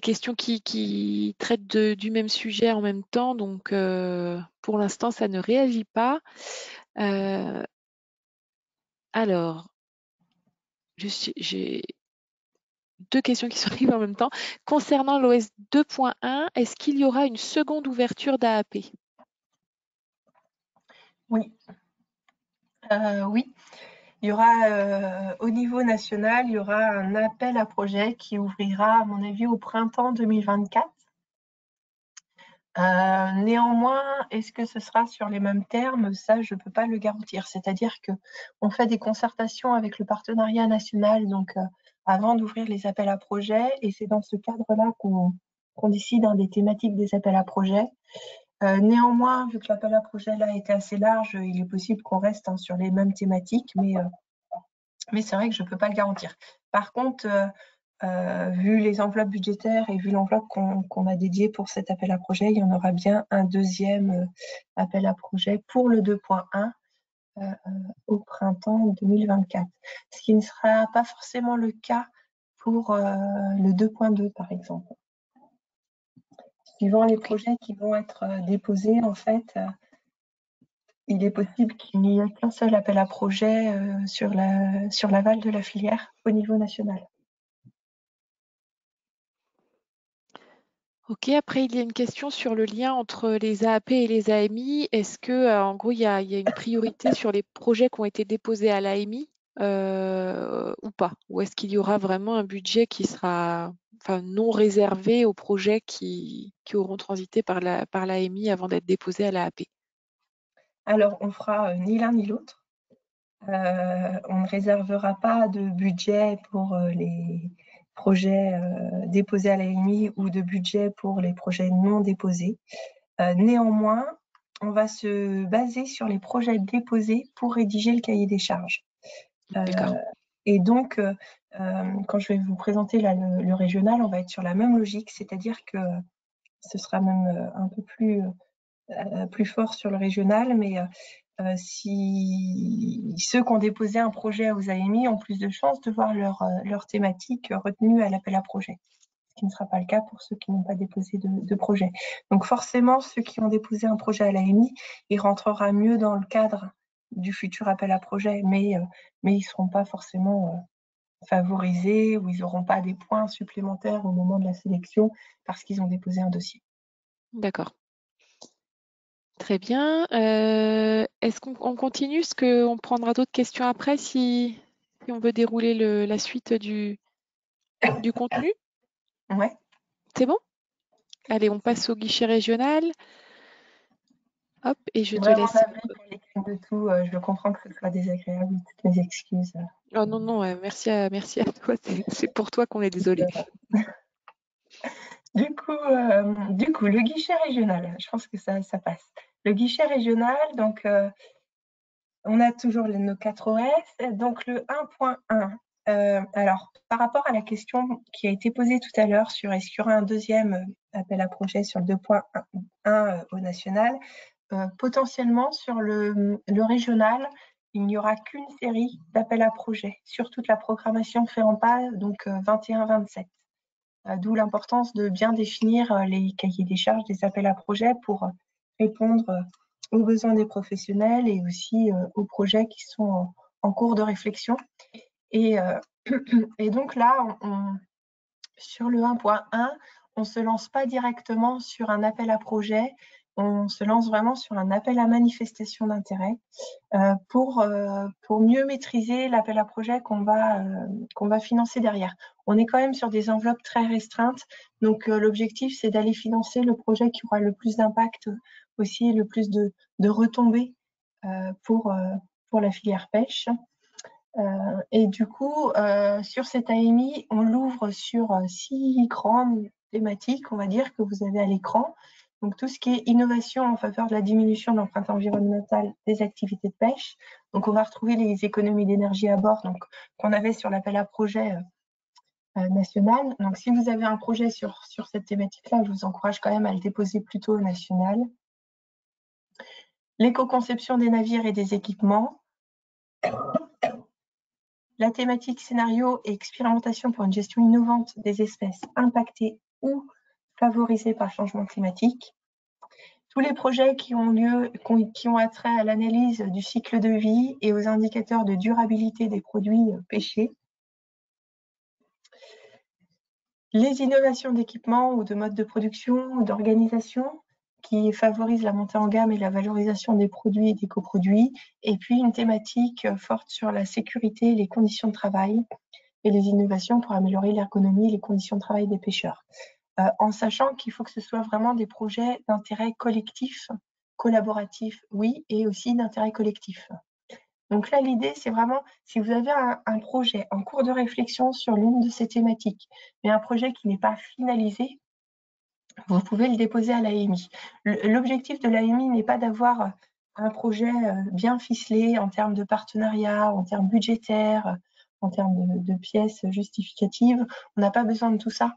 questions qui traitent du même sujet en même temps. Donc, pour l'instant, ça ne réagit pas. Alors, j'ai deux questions qui sont arrivées en même temps. Concernant l'OS 2.1, est-ce qu'il y aura une seconde ouverture d'AAP? oui. Oui, il y aura au niveau national, il y aura un appel à projet qui ouvrira, à mon avis, au printemps 2024. Néanmoins, est-ce que ce sera sur les mêmes termes? Ça, je ne peux pas le garantir. C'est-à-dire qu'on fait des concertations avec le partenariat national, donc avant d'ouvrir les appels à projets, et c'est dans ce cadre-là qu'on décide des thématiques des appels à projets. Néanmoins, vu que l'appel à projet là était assez large, il est possible qu'on reste sur les mêmes thématiques, mais c'est vrai que je ne peux pas le garantir. Par contre, vu les enveloppes budgétaires et vu l'enveloppe qu'on a dédiée pour cet appel à projet, il y en aura bien un deuxième appel à projet pour le 2.1 au printemps 2024. Ce qui ne sera pas forcément le cas pour le 2.2, par exemple. Suivant les projets qui vont être déposés, en fait, il est possible qu'il n'y ait qu'un seul appel à projet sur l'aval de la filière au niveau national. Ok, après il y a une question sur le lien entre les AAP et les AMI. Est-ce que, en gros, il y a une priorité sur les projets qui ont été déposés à l'AMI ou pas? Ou est-ce qu'il y aura vraiment un budget qui sera non réservé aux projets qui auront transité par l'AMI avant d'être déposés à l'AAP? Alors, on fera ni l'un ni l'autre. On ne réservera pas de budget pour les projets déposés à l'AMI ou de budget pour les projets non déposés. Néanmoins, on va se baser sur les projets déposés pour rédiger le cahier des charges. D'accord. Et donc, quand je vais vous présenter là, le régional, on va être sur la même logique, c'est-à-dire que ce sera même un peu plus fort sur le régional, mais si ceux qui ont déposé un projet aux AMI ont plus de chances de voir leur thématique retenue à l'appel à projet, ce qui ne sera pas le cas pour ceux qui n'ont pas déposé de projet. Donc forcément, ceux qui ont déposé un projet à l'AMI, il rentrera mieux dans le cadre du futur appel à projet, mais ils ne seront pas forcément favorisés ou ils n'auront pas des points supplémentaires au moment de la sélection parce qu'ils ont déposé un dossier. D'accord. Très bien. Est-ce qu'on continue? Est-ce qu'on prendra d'autres questions après si on veut dérouler la suite du contenu? Ouais. C'est bon? Allez, on passe au guichet régional. Hop, et je te Vraiment laisse. navrée pour l'écrit de tout. Je comprends que ce soit désagréable. Toutes mes excuses. Oh non, non, merci à toi. C'est pour toi qu'on est désolé. Du coup, le guichet régional, je pense que ça passe. Le guichet régional, donc, on a toujours nos 4 OS. Donc, le 1.1. Alors, par rapport à la question qui a été posée tout à l'heure sur est-ce qu'il y aura un deuxième appel à projet sur le 2.1 au national, potentiellement sur le régional, il n'y aura qu'une série d'appels à projets sur toute la programmation FEAMPA, donc 21-27. D'où l'importance de bien définir les cahiers des charges des appels à projets pour répondre aux besoins des professionnels et aussi aux projets qui sont en cours de réflexion. Et donc là, sur le 1.1, on ne se lance pas directement sur un appel à projet, on se lance vraiment sur un appel à manifestation d'intérêt pour mieux maîtriser l'appel à projet qu'on va financer derrière. On est quand même sur des enveloppes très restreintes, donc l'objectif, c'est d'aller financer le projet qui aura le plus d'impact aussi et le plus de retombées pour la filière pêche. Et du coup, sur cette AMI, on l'ouvre sur 6 grandes thématiques, on va dire, que vous avez à l'écran. Donc, tout ce qui est innovation en faveur de la diminution de l'empreinte environnementale des activités de pêche. Donc, on va retrouver les économies d'énergie à bord qu'on avait sur l'appel à projet national. Donc, si vous avez un projet sur cette thématique-là, je vous encourage quand même à le déposer plutôt au national. L'éco-conception des navires et des équipements. La thématique scénario et expérimentation pour une gestion innovante des espèces impactées ou favorisées par le changement climatique. Tous les projets qui ont attrait à l'analyse du cycle de vie et aux indicateurs de durabilité des produits pêchés. Les innovations d'équipement ou de mode de production ou d'organisation qui favorisent la montée en gamme et la valorisation des produits et des coproduits. Et puis une thématique forte sur la sécurité et les conditions de travail et les innovations pour améliorer l'ergonomie et les conditions de travail des pêcheurs. En sachant qu'il faut que ce soit vraiment des projets d'intérêt collectif, collaboratif, oui, et aussi d'intérêt collectif. Donc là, l'idée, c'est vraiment, si vous avez un projet en cours de réflexion sur l'une de ces thématiques, mais un projet qui n'est pas finalisé, vous pouvez le déposer à l'AMI. L'objectif de l'AMI n'est pas d'avoir un projet bien ficelé en termes de partenariat, en termes budgétaires, en termes de pièces justificatives. On n'a pas besoin de tout ça.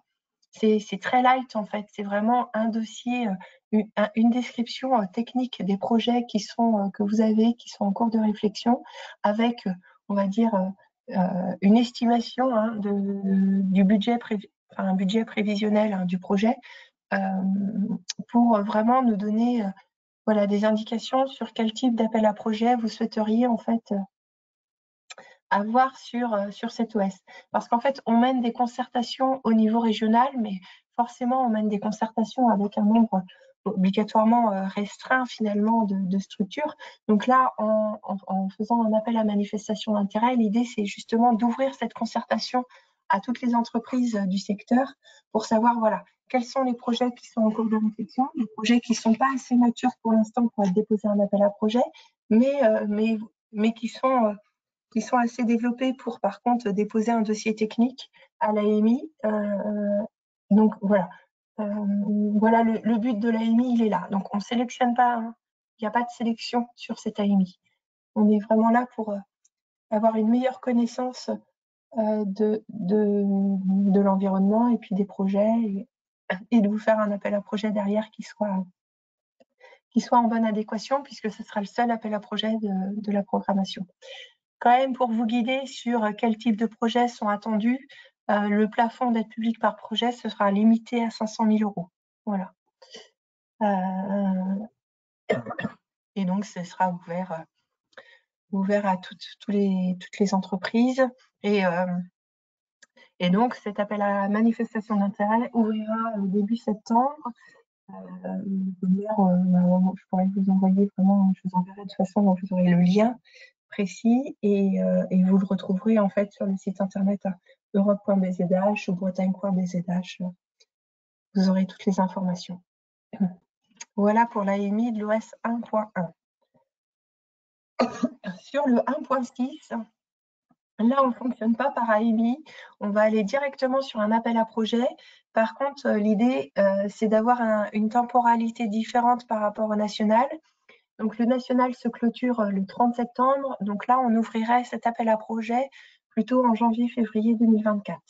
C'est très light en fait, c'est vraiment un dossier, une description technique des projets que vous avez, qui sont en cours de réflexion, avec, on va dire, une estimation du budget, un budget prévisionnel du projet, pour vraiment nous donner voilà, des indications sur quel type d'appel à projet vous souhaiteriez en fait avoir sur cet OS. Parce qu'en fait, on mène des concertations au niveau régional, mais forcément, on mène des concertations avec un nombre obligatoirement restreint finalement de structures. Donc là, en faisant un appel à manifestation d'intérêt, l'idée, c'est justement d'ouvrir cette concertation à toutes les entreprises du secteur pour savoir, voilà, quels sont les projets qui sont en cours de réflexion, les projets qui ne sont pas assez matures pour l'instant pour déposer un appel à projet, mais qui sont assez développés pour, par contre, déposer un dossier technique à l'AMI. Donc, voilà. Voilà, le but de l'AMI, il est là. Donc, on ne sélectionne pas, il n'y a pas de sélection sur cette AMI. On est vraiment là pour avoir une meilleure connaissance de l'environnement et puis des projets et de vous faire un appel à projet derrière qui soit en bonne adéquation, puisque ce sera le seul appel à projet de la programmation. Quand même, pour vous guider sur quel type de projets sont attendus, le plafond d'aide publique par projet, ce sera limité à 500 000 €. Voilà. Et donc, ce sera ouvert à toutes les entreprises. Et donc, cet appel à manifestation d'intérêt ouvrira début septembre. Je pourrais vous envoyer vraiment, je vous enverrai de toute façon, donc vous aurez le lien précis et vous le retrouverez en fait sur le site internet europe.bzh ou bretagne.bzh. Vous aurez toutes les informations. Voilà pour l'AMI de l'OS 1.1. Sur le 1.6, là, on ne fonctionne pas par AMI, on va aller directement sur un appel à projet. Par contre, l'idée, c'est d'avoir une temporalité différente par rapport au national. Donc, le national se clôture le 30 septembre. Donc là, on ouvrirait cet appel à projet plutôt en janvier-février 2024.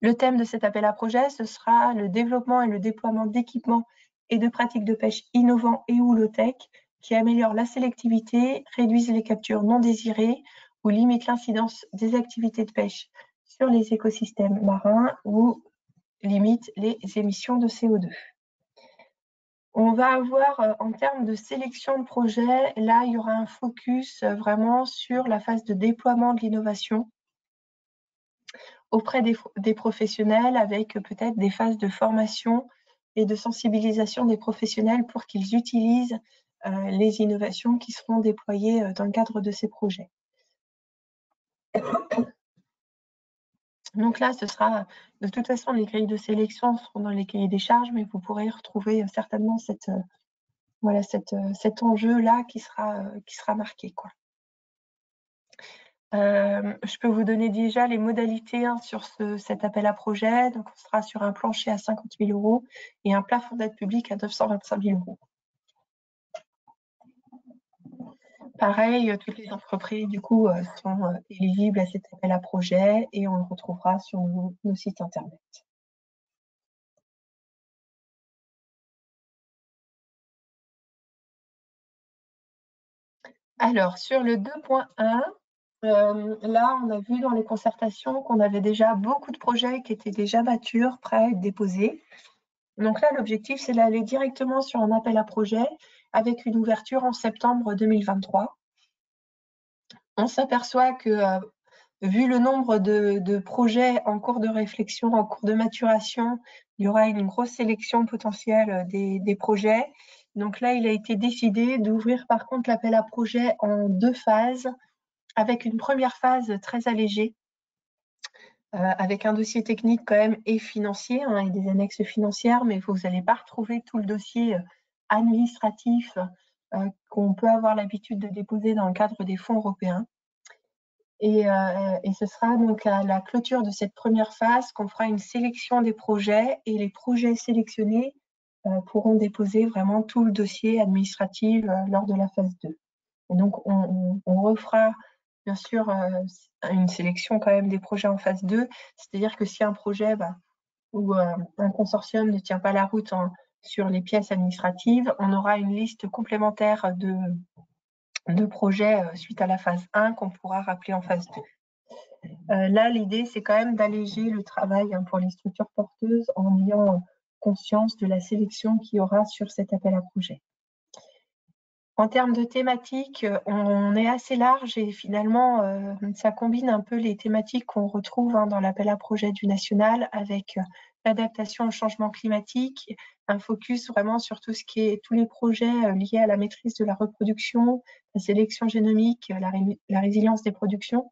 Le thème de cet appel à projet, ce sera le développement et le déploiement d'équipements et de pratiques de pêche innovants et ou low-tech qui améliorent la sélectivité, réduisent les captures non désirées ou limitent l'incidence des activités de pêche sur les écosystèmes marins ou limitent les émissions de CO2. On va avoir, en termes de sélection de projets, là, il y aura un focus vraiment sur la phase de déploiement de l'innovation auprès des professionnels, avec peut-être des phases de formation et de sensibilisation des professionnels pour qu'ils utilisent les innovations qui seront déployées dans le cadre de ces projets. Donc là, ce sera, de toute façon, les grilles de sélection seront dans les cahiers des charges, mais vous pourrez retrouver certainement cet enjeu-là qui sera marqué, quoi. Je peux vous donner déjà les modalités sur cet appel à projet. Donc, on sera sur un plancher à 50 000 € et un plafond d'aide publique à 925 000 €. Pareil, toutes les entreprises, du coup, sont éligibles à cet appel à projet et on le retrouvera sur nos sites internet. Alors, sur le 2.1, là, on a vu dans les concertations qu'on avait déjà beaucoup de projets qui étaient déjà matures, prêts à être déposés. Donc là, l'objectif, c'est d'aller directement sur un appel à projet avec une ouverture en septembre 2023. On s'aperçoit que, vu le nombre de projets en cours de réflexion, en cours de maturation, il y aura une grosse sélection potentielle des projets. Donc là, il a été décidé d'ouvrir par contre l'appel à projet en 2 phases, avec une première phase très allégée, avec un dossier technique quand même et financier, et des annexes financières, mais vous n'allez pas retrouver tout le dossier administratif qu'on peut avoir l'habitude de déposer dans le cadre des fonds européens. Et ce sera donc à la clôture de cette première phase qu'on fera une sélection des projets et les projets sélectionnés pourront déposer vraiment tout le dossier administratif lors de la phase 2. Et donc, on refera bien sûr une sélection quand même des projets en phase 2, c'est-à-dire que si un projet ou un consortium ne tient pas la route sur les pièces administratives, on aura une liste complémentaire de projets suite à la phase 1 qu'on pourra rappeler en phase 2. Là, l'idée, c'est quand même d'alléger le travail pour les structures porteuses en ayant conscience de la sélection qu'il y aura sur cet appel à projet. En termes de thématiques, on est assez large et finalement, ça combine un peu les thématiques qu'on retrouve dans l'appel à projet du national avec l'adaptation au changement climatique, un focus vraiment sur tout ce qui est tous les projets liés à la maîtrise de la reproduction, la sélection génomique, la résilience des productions.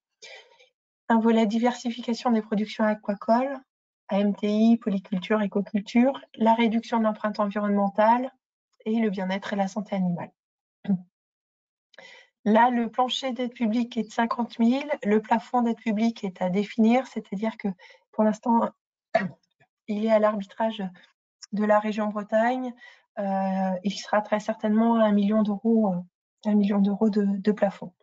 Un volet diversification des productions aquacoles, AMTI, polyculture, écoculture, la réduction de l'empreinte environnementale et le bien-être et la santé animale. Là, le plancher d'aide publique est de 50 000, le plafond d'aide publique est à définir, c'est-à-dire que pour l'instant, il est à l'arbitrage de la région Bretagne. Il sera très certainement à 1 million d'euros de plafond.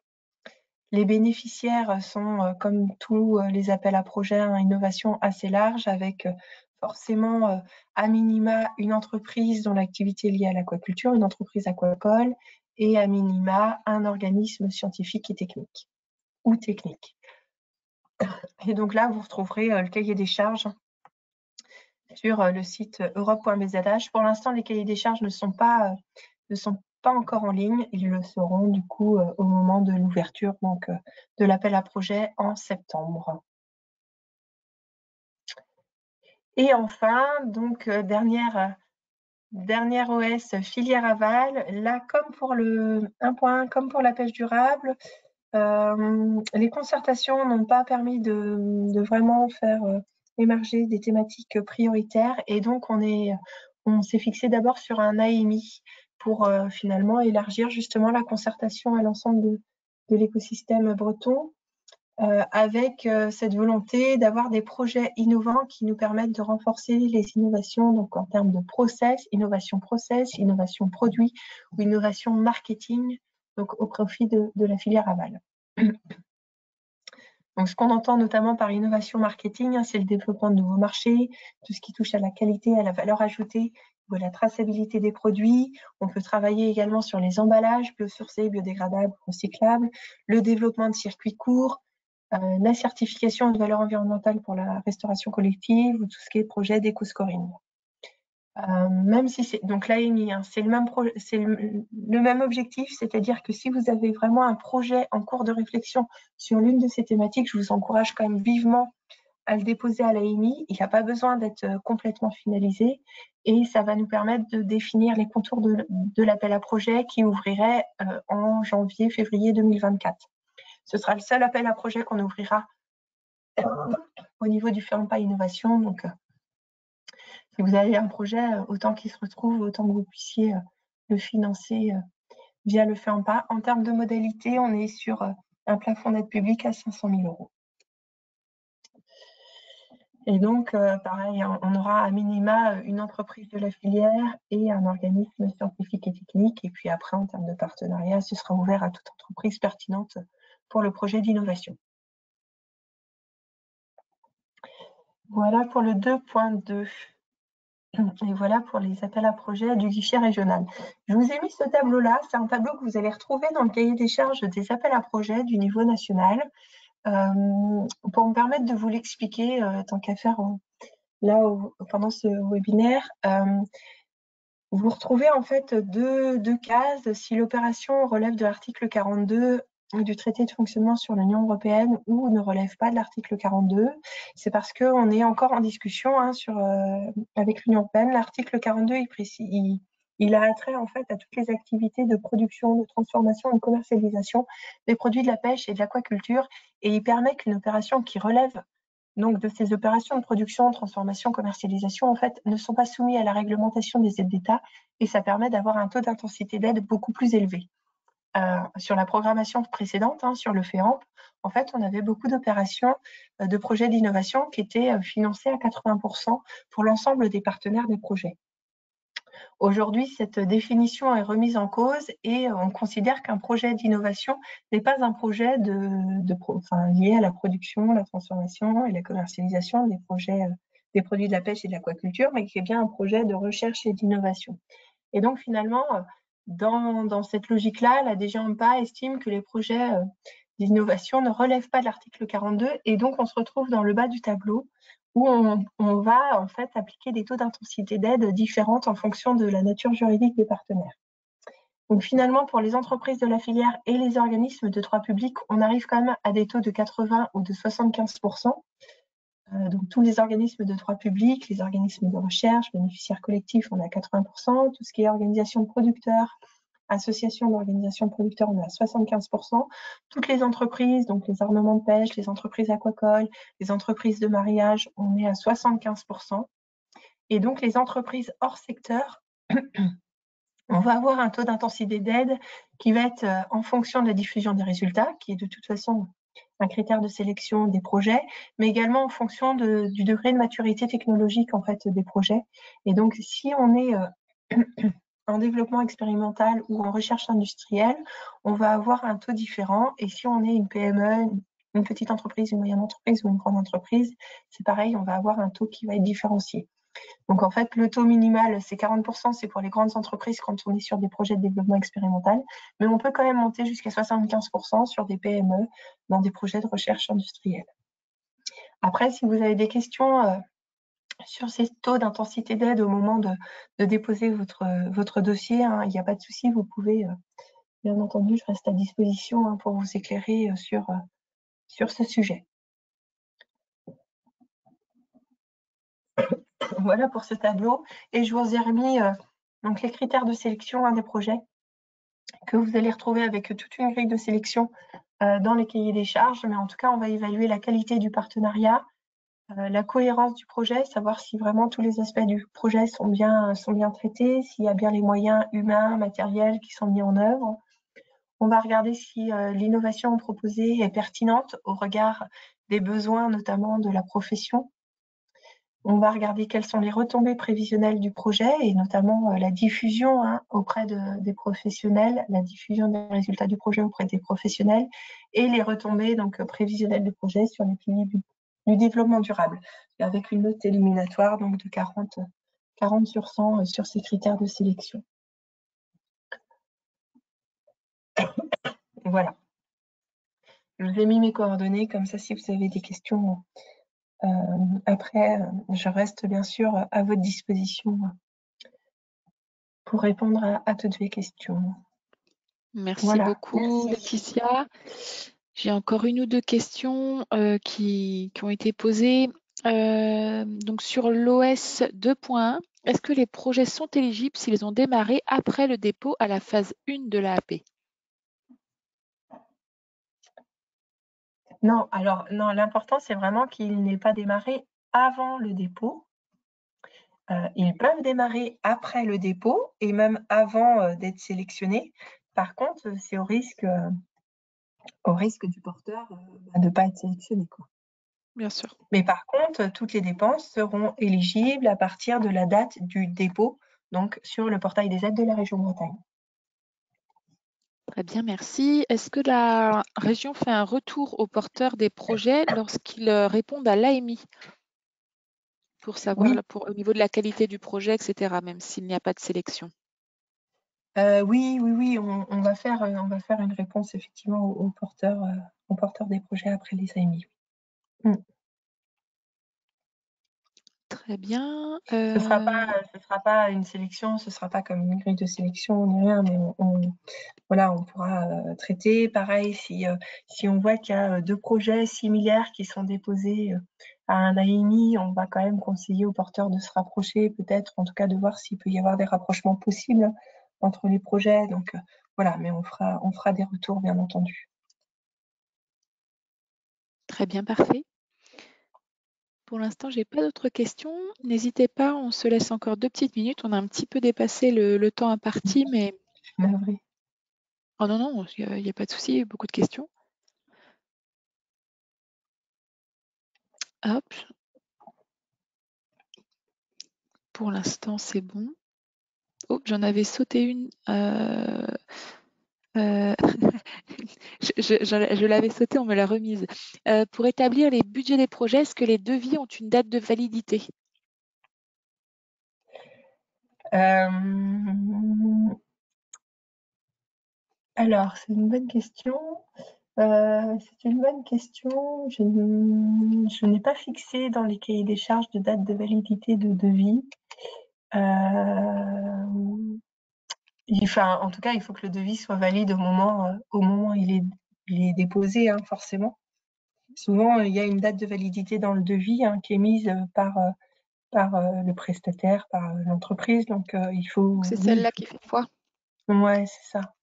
Les bénéficiaires sont, comme tous les appels à projets en innovation, assez larges, avec forcément, à minima, une entreprise dont l'activité est liée à l'aquaculture, une entreprise aquacole, et à minima, un organisme scientifique et technique, ou technique. Et donc là, vous retrouverez le cahier des charges sur le site europe.bzh. Pour l'instant, les cahiers des charges ne sont pas encore en ligne. Ils le seront du coup au moment de l'ouverture de l'appel à projet en septembre. Et enfin, donc dernière OS filière aval. Là, comme pour le 1.1, comme pour la pêche durable, les concertations n'ont pas permis de vraiment faire émerger des thématiques prioritaires, et donc on s'est fixé d'abord sur un AMI pour finalement élargir justement la concertation à l'ensemble de l'écosystème breton, avec cette volonté d'avoir des projets innovants qui nous permettent de renforcer les innovations, donc en termes de process, innovation produit ou innovation marketing, donc au profit de la filière aval. Donc, ce qu'on entend notamment par innovation marketing, c'est le développement de nouveaux marchés, tout ce qui touche à la qualité, à la valeur ajoutée, ou à la traçabilité des produits. On peut travailler également sur les emballages biosourcés, biodégradables, recyclables, le développement de circuits courts, la certification de valeur environnementale pour la restauration collective, ou tout ce qui est projet d'éco-scoring. Même si c'est donc l'AMI, c'est le même objectif, c'est-à-dire que si vous avez vraiment un projet en cours de réflexion sur l'une de ces thématiques, je vous encourage quand même vivement à le déposer à l'AMI. Il n'a pas besoin d'être complètement finalisé, et ça va nous permettre de définir les contours de l'appel à projet qui ouvrirait en janvier-février 2024. Ce sera le seul appel à projet qu'on ouvrira au niveau du FEAMPA Innovation. Donc, si vous avez un projet, autant qu'il se retrouve, autant que vous puissiez le financer via le FEAMPA. En termes de modalité, on est sur un plafond d'aide publique à 500 000 euros. Et donc, pareil, on aura à minima une entreprise de la filière et un organisme scientifique et technique. Et puis après, en termes de partenariat, ce sera ouvert à toute entreprise pertinente pour le projet d'innovation. Voilà pour le 2.2. Et voilà pour les appels à projets du guichet régional. Je vous ai mis ce tableau-là. C'est un tableau que vous allez retrouver dans le cahier des charges des appels à projets du niveau national. Pour me permettre de vous l'expliquer, tant qu'à faire pendant ce webinaire, vous retrouvez en fait deux cases. Si l'opération relève de l'article 42 du traité de fonctionnement sur l'Union européenne ou ne relève pas de l'article 42, c'est parce qu'on est encore en discussion avec l'Union européenne. L'article 42, il a attrait en fait à toutes les activités de production, de transformation et de commercialisation des produits de la pêche et de l'aquaculture, et il permet qu'une opération qui relève donc de ces opérations de production, transformation, commercialisation, en fait, ne sont pas soumis à la réglementation des aides d'État, et ça permet d'avoir un taux d'intensité d'aide beaucoup plus élevé. Sur la programmation précédente, sur le FEAMP, en fait, on avait beaucoup d'opérations de projets d'innovation qui étaient financés à 80% pour l'ensemble des partenaires des projets. Aujourd'hui, cette définition est remise en cause et on considère qu'un projet d'innovation n'est pas un projet lié à la production, la transformation et la commercialisation des produits de la pêche et de l'aquaculture, mais qui est bien un projet de recherche et d'innovation. Et donc, finalement, dans cette logique-là, la DG AMPA estime que les projets d'innovation ne relèvent pas de l'article 42, et donc on se retrouve dans le bas du tableau où on va en fait appliquer des taux d'intensité d'aide différentes en fonction de la nature juridique des partenaires. Donc finalement, pour les entreprises de la filière et les organismes de droit public, on arrive quand même à des taux de 80 ou de 75%. Donc tous les organismes de droit public, les organismes de recherche, bénéficiaires collectifs, on est à 80%. Tout ce qui est organisation de producteurs, association d'organisations de producteurs, on est à 75%. Toutes les entreprises, donc les ornements de pêche, les entreprises aquacoles, les entreprises de mariage, on est à 75%. Et donc les entreprises hors secteur, on va avoir un taux d'intensité d'aide qui va être en fonction de la diffusion des résultats, qui est de toute façon un critère de sélection des projets, mais également en fonction du degré de maturité technologique en fait des projets. Et donc, si on est en développement expérimental ou en recherche industrielle, on va avoir un taux différent. Et si on est une PME, une petite entreprise, une moyenne entreprise ou une grande entreprise, c'est pareil, on va avoir un taux qui va être différencié. Donc, en fait, le taux minimal, c'est 40%, c'est pour les grandes entreprises quand on est sur des projets de développement expérimental, mais on peut quand même monter jusqu'à 75% sur des PME dans des projets de recherche industrielle. Après, si vous avez des questions sur ces taux d'intensité d'aide au moment de déposer votre dossier, il n'y a pas de souci, vous pouvez, bien entendu, je reste à disposition pour vous éclairer sur ce sujet. Voilà pour ce tableau, et je vous ai remis donc les critères de sélection des projets que vous allez retrouver avec toute une grille de sélection dans les cahiers des charges, mais en tout cas, on va évaluer la qualité du partenariat, la cohérence du projet, savoir si vraiment tous les aspects du projet sont bien traités, s'il y a bien les moyens humains, matériels qui sont mis en œuvre. On va regarder si l'innovation proposée est pertinente au regard des besoins, notamment de la profession. On va regarder quelles sont les retombées prévisionnelles du projet et notamment la diffusion auprès des professionnels, la diffusion des résultats du projet auprès des professionnels et les retombées donc prévisionnelles du projet sur les piliers du développement durable, avec une note éliminatoire donc de 40 sur 100 sur ces critères de sélection. Voilà. Je vous ai mis mes coordonnées, comme ça si vous avez des questions après, je reste bien sûr à votre disposition pour répondre à toutes vos questions. Merci beaucoup, Laetitia. J'ai encore une ou deux questions qui ont été posées. Donc sur l'OS 2.1, est-ce que les projets sont éligibles s'ils ont démarré après le dépôt à la phase 1 de l'AAP? Non, alors non, l'important c'est vraiment qu'il n'ait pas démarré avant le dépôt. Ils peuvent démarrer après le dépôt et même avant d'être sélectionnés. Par contre, c'est au risque au risque du porteur de ne pas être sélectionné, quoi. Bien sûr. Mais par contre, toutes les dépenses seront éligibles à partir de la date du dépôt, donc sur le portail des aides de la région Bretagne. Très bien, merci. Est-ce que la région fait un retour aux porteurs des projets lorsqu'ils répondent à l'AMI pour savoir Oui, au niveau de la qualité du projet, etc., même s'il n'y a pas de sélection? oui, on va faire une réponse effectivement aux porteurs des projets après les AMI. Mmh. Très bien. Ce sera pas une sélection, ce sera pas comme une grille de sélection ni rien, mais voilà, on pourra traiter. Pareil, si on voit qu'il y a 2 projets similaires qui sont déposés à un AMI, on va quand même conseiller aux porteurs de se rapprocher, peut-être, en tout cas de voir s'il peut y avoir des rapprochements possibles entre les projets. Donc voilà, mais on fera des retours, bien entendu. Très bien, parfait. Pour l'instant, j'ai pas d'autres questions. N'hésitez pas, on se laisse encore 2 petites minutes. On a un petit peu dépassé le temps imparti, mais Je suis navrée. oh non, non, il y a pas de souci, beaucoup de questions. Hop. Pour l'instant, c'est bon. Oh, j'en avais sauté une, je l'avais sautée, on me l'a remise. Pour établir les budgets des projets, est-ce que les devis ont une date de validité? Alors, c'est une bonne question. C'est une bonne question. Je n'ai pas fixé dans les cahiers des charges de date de validité de devis. Enfin, en tout cas, il faut que le devis soit valide au moment où il est déposé, hein, forcément. Souvent, il y a une date de validité dans le devis qui est mise par le prestataire, par l'entreprise. Donc, Donc c'est celle-là qui fait foi. ouais, c'est ça.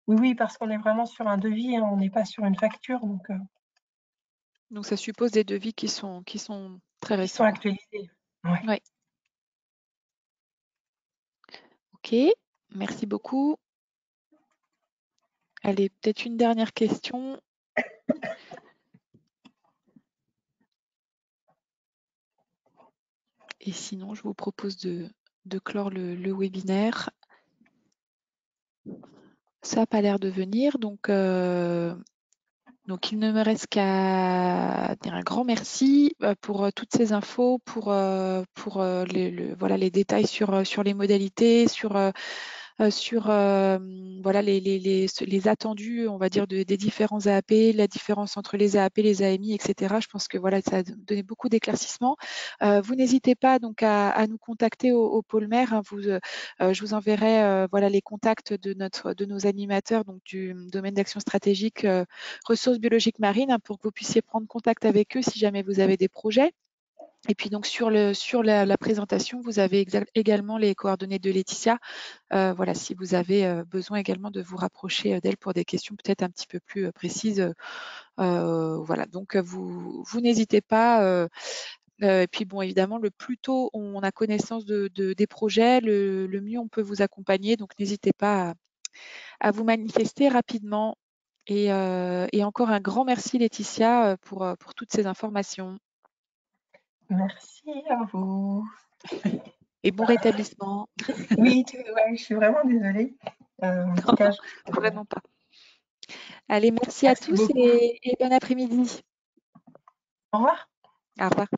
Oui, parce qu'on est vraiment sur un devis, hein, on n'est pas sur une facture, donc Donc ça suppose des devis qui sont très ils sont récents, quoi. actualisés. Ouais. Ouais. OK, merci beaucoup. Allez, peut-être une dernière question. Et sinon, je vous propose de clore le webinaire. Ça n'a pas l'air de venir, donc il ne me reste qu'à dire un grand merci pour toutes ces infos, pour voilà, les détails sur les modalités, sur voilà, les attendus, on va dire, des différents AAP, la différence entre les AAP, les AMI, etc. Je pense que voilà, ça a donné beaucoup d'éclaircissements. Vous n'hésitez pas donc à nous contacter au pôle maire, hein. Je vous enverrai voilà, les contacts de nos animateurs donc du domaine d'action stratégique ressources biologiques marines, hein, pour que vous puissiez prendre contact avec eux si jamais vous avez des projets. Et puis donc sur la présentation, vous avez également les coordonnées de Laetitia. Voilà, si vous avez besoin également de vous rapprocher d'elle pour des questions peut-être un petit peu plus précises. Voilà, donc vous n'hésitez pas. Et puis bon, évidemment, le plus tôt on a connaissance des projets, le mieux on peut vous accompagner. Donc n'hésitez pas à vous manifester rapidement. Et encore un grand merci Laetitia pour toutes ces informations. Merci à vous. Et bon rétablissement. Oui, ouais, je suis vraiment désolée. En tout Non, cas, vraiment pas. Allez, merci à merci tous beaucoup. et bon après-midi. Au revoir. Au revoir.